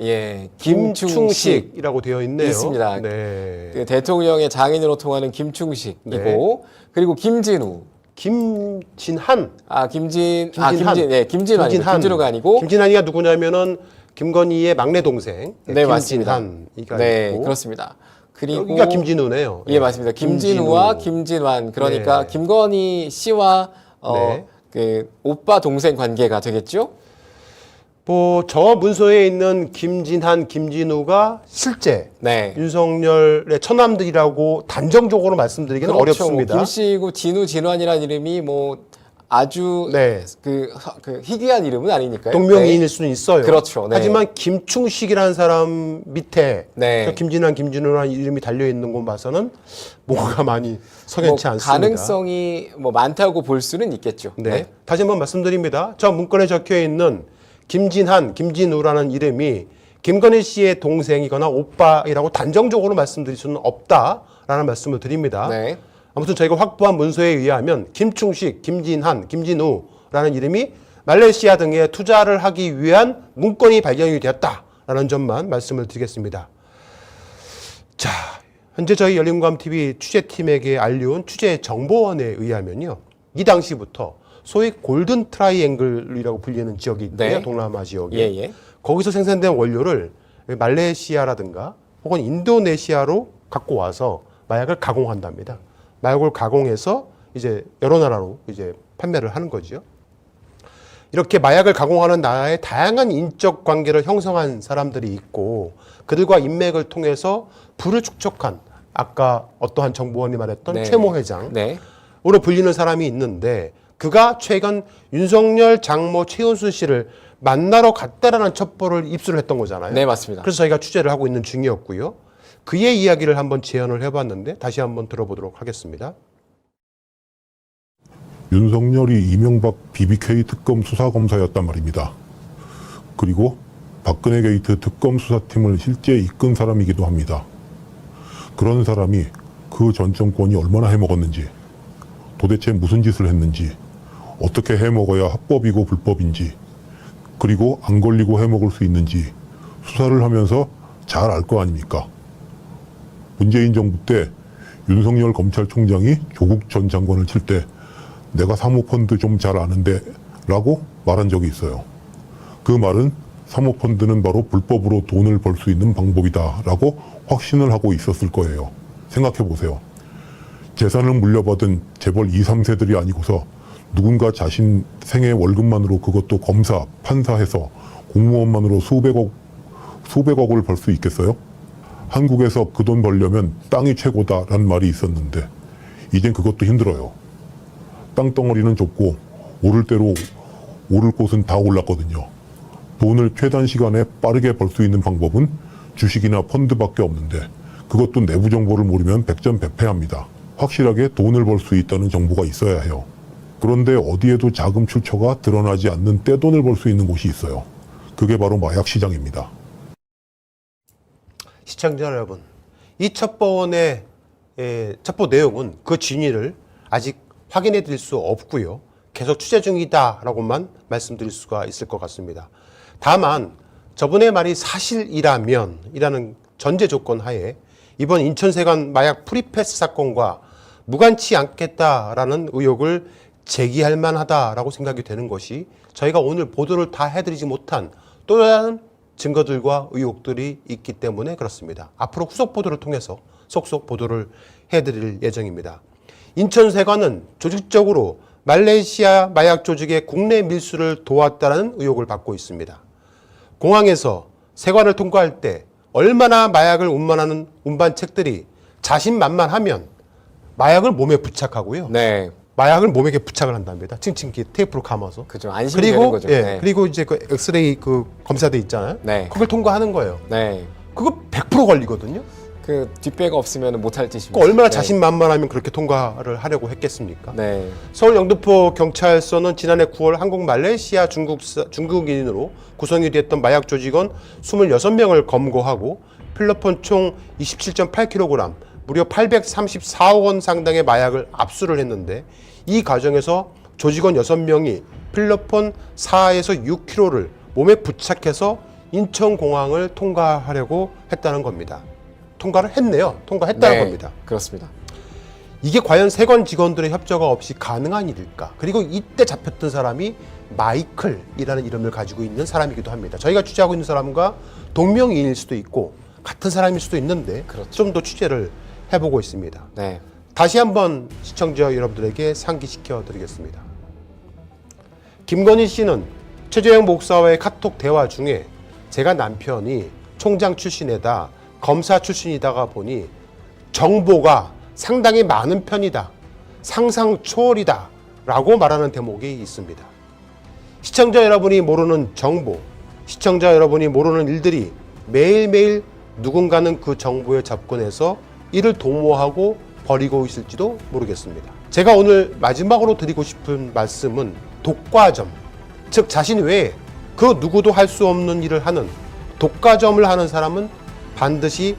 예, 김충식이라고 되어 있네요. 있습니다. 네. 그 대통령의 장인으로 통하는 김충식이고 네. 그리고 김진우, 김진한, 김진우가 아니고 김진한이가 누구냐면은 김건희의 막내 동생. 네, 맞습니다. 김진한이가 네, 있고. 그렇습니다. 그리고 여기가 김진우네요. 예, 맞습니다. 김진우와 김진환. 그러니까 네. 김건희 씨와 네. 그 오빠 동생 관계가 되겠죠? 저 문서에 있는 김진한, 김진우가 실제 네. 윤석열의 처남들이라고 단정적으로 말씀드리기는 그렇죠. 어렵습니다. 뭐 김씨고 진우, 진환이라는 이름이 뭐 아주 그 희귀한 이름은 아니니까요. 동명이인일 네. 수는 있어요. 그렇죠. 네. 하지만 김충식이라는 사람 밑에 네. 그 김진한, 김진우라는 이름이 달려 있는 것 봐서는 뭔가 많이 석연치 뭐 않습니다. 가능성이 뭐 많다고 볼 수는 있겠죠. 네. 다시 한번 말씀드립니다. 저 문건에 적혀 있는 김진한, 김진우라는 이름이 김건희 씨의 동생이거나 오빠이라고 단정적으로 말씀드릴 수는 없다라는 말씀을 드립니다. 네. 아무튼 저희가 확보한 문서에 의하면 김충식, 김진한, 김진우라는 이름이 말레이시아 등에 투자를 하기 위한 문건이 발견이 되었다라는 점만 말씀을 드리겠습니다. 자, 현재 저희 열린우감TV 취재팀에게 알려온 취재 정보원에 의하면요. 이 당시부터 소위 골든 트라이앵글이라고 불리는 지역이 있고요. 네. 동남아 지역에. 예. 거기서 생산된 원료를 말레이시아라든가 혹은 인도네시아로 갖고 와서 마약을 가공한답니다. 마약을 가공해서 이제 여러 나라로 이제 판매를 하는 거죠. 이렇게 마약을 가공하는 나라의 다양한 인적 관계를 형성한 사람들이 있고 그들과 인맥을 통해서 부를 축적한 아까 어떠한 정보원이 말했던 네. 최모 회장 네. 으로 불리는 사람이 있는데 그가 최근 윤석열 장모 최은순 씨를 만나러 갔다라는 첩보를 입수를 했던 거잖아요. 네, 맞습니다. 그래서 저희가 취재를 하고 있는 중이었고요. 그의 이야기를 한번 재현을 해봤는데 다시 한번 들어보도록 하겠습니다. 윤석열이 이명박 BBK 특검 수사검사였단 말입니다. 그리고 박근혜 게이트 특검 수사팀을 실제 이끈 사람이기도 합니다. 그런 사람이 그 전 정권이 얼마나 해먹었는지, 도대체 무슨 짓을 했는지, 어떻게 해먹어야 합법이고 불법인지, 그리고 안 걸리고 해먹을 수 있는지 수사를 하면서 잘 알 거 아닙니까? 문재인 정부 때 윤석열 검찰총장이 조국 전 장관을 칠 때 내가 사모펀드 좀 잘 아는데 라고 말한 적이 있어요. 그 말은 사모펀드는 바로 불법으로 돈을 벌 수 있는 방법이다 라고 확신을 하고 있었을 거예요. 생각해 보세요. 재산을 물려받은 재벌 2, 3세들이 아니고서 누군가 자신 생애 월급만으로 그것도 검사, 판사해서 공무원만으로 수백억을 벌 수 있겠어요? 한국에서 그 돈 벌려면 땅이 최고다라는 말이 있었는데 이젠 그것도 힘들어요. 땅덩어리는 좁고 오를 대로 오를 곳은 다 올랐거든요. 돈을 최단 시간에 빠르게 벌 수 있는 방법은 주식이나 펀드밖에 없는데 그것도 내부 정보를 모르면 백전백패합니다. 확실하게 돈을 벌 수 있다는 정보가 있어야 해요. 그런데 어디에도 자금 출처가 드러나지 않는 떼돈을 벌 수 있는 곳이 있어요. 그게 바로 마약 시장입니다. 시청자 여러분, 이 첩보원의 첩보 내용은 그 진위를 아직 확인해 드릴 수 없고요. 계속 취재 중이다라고만 말씀드릴 수가 있을 것 같습니다. 다만 저분의 말이 사실이라면 이라는 전제 조건 하에 이번 인천세관 마약 프리패스 사건과 무관치 않겠다라는 의혹을 제기할 만하다라고 생각이 되는 것이 저희가 오늘 보도를 다 해드리지 못한 또 다른 증거들과 의혹들이 있기 때문에 그렇습니다. 앞으로 후속 보도를 통해서 속속 보도를 해드릴 예정입니다. 인천세관은 조직적으로 말레이시아 마약 조직의 국내 밀수를 도왔다는 의혹을 받고 있습니다. 공항에서 세관을 통과할 때 얼마나 마약을 운반하는 운반책들이 자신만만하면 마약을 몸에 부착하고요. 네. 마약을 몸에 부착을 한답니다. 층층 테이프로 감아서. 그죠. 안심이 되는 거죠. 예, 네. 그리고 이제 그 엑스레이 그 검사대 있잖아요. 네. 그걸 통과하는 거예요. 네. 그거 100% 걸리거든요. 그 뒷배가 없으면 못할 짓입니다. 그러니까 얼마나 네. 자신만만하면 그렇게 통과를 하려고 했겠습니까? 네. 서울 영등포 경찰서는 지난해 9월 한국 말레이시아 중국인으로 구성이 됐던 마약 조직원 26명을 검거하고 필로폰 총 27.8kg, 무려 834억 원 상당의 마약을 압수를 했는데 이 과정에서 조직원 6명이 필로폰 4에서 6kg를 몸에 부착해서 인천공항을 통과하려고 했다는 겁니다. 통과를 했네요. 통과했다는 네, 겁니다. 그렇습니다. 이게 과연 세관 직원들의 협조가 없이 가능한 일일까? 그리고 이때 잡혔던 사람이 마이클이라는 이름을 가지고 있는 사람이기도 합니다. 저희가 취재하고 있는 사람과 동명이인일 수도 있고 같은 사람일 수도 있는데 그렇죠. 좀 더 취재를 해보고 있습니다. 네. 다시 한번 시청자 여러분들에게 상기시켜 드리겠습니다. 김건희 씨는 최재형 목사와의 카톡 대화 중에 제가 남편이 총장 출신에다 검사 출신이다가 보니 정보가 상당히 많은 편이다. 상상 초월이다. 라고 말하는 대목이 있습니다. 시청자 여러분이 모르는 정보, 시청자 여러분이 모르는 일들이 매일매일 누군가는 그 정보에 접근해서 이를 도모하고 버리고 있을지도 모르겠습니다. 제가 오늘 마지막으로 드리고 싶은 말씀은 독과점, 즉 자신 외에 그 누구도 할 수 없는 일을 하는 독과점을 하는 사람은 반드시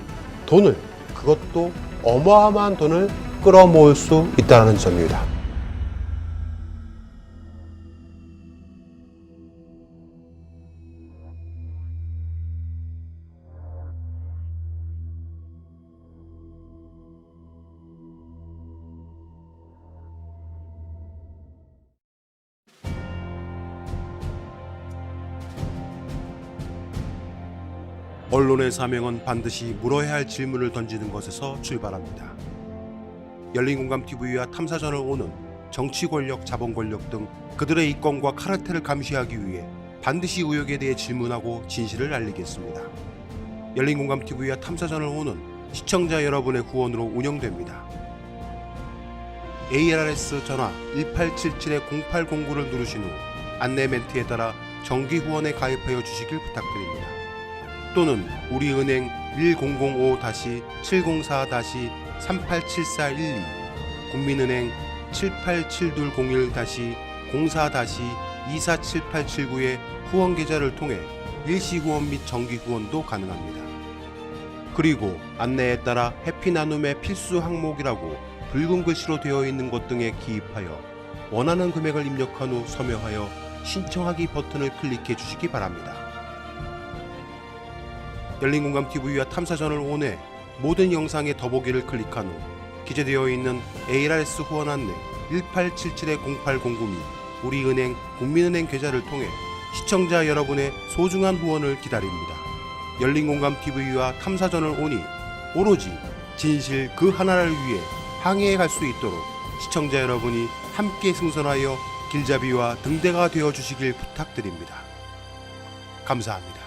돈을, 그것도 어마어마한 돈을 끌어모을 수 있다는 점입니다. 언론의 사명은 반드시 물어야 할 질문을 던지는 것에서 출발합니다. 열린공감TV와 탐사전을 오는 정치 권력, 자본 권력 등 그들의 이권과 카르텔을 감시하기 위해 반드시 의혹에 대해 질문하고 진실을 알리겠습니다. 열린공감TV와 탐사전을 오는 시청자 여러분의 후원으로 운영됩니다. ARS 전화 1877-0809를 누르신 후 안내 멘트에 따라 정기 후원에 가입하여 주시길 부탁드립니다. 또는 우리은행 1045-704-387412, 국민은행 787201-04-247879의 후원 계좌를 통해 일시 후원 및 정기 후원도 가능합니다. 그리고 안내에 따라 해피나눔의 필수 항목이라고 붉은 글씨로 되어 있는 것 등에 기입하여 원하는 금액을 입력한 후 서명하여 신청하기 버튼을 클릭해 주시기 바랍니다. 열린공감TV와 탐사전을 온해 모든 영상의 더보기를 클릭한 후 기재되어 있는 ARS 후원 안내 1877-0809 및 우리은행 국민은행 계좌를 통해 시청자 여러분의 소중한 후원을 기다립니다. 열린공감TV와 탐사전을 오니 오로지 진실 그 하나를 위해 항해해 갈 수 있도록 시청자 여러분이 함께 승선하여 길잡이와 등대가 되어 주시길 부탁드립니다. 감사합니다.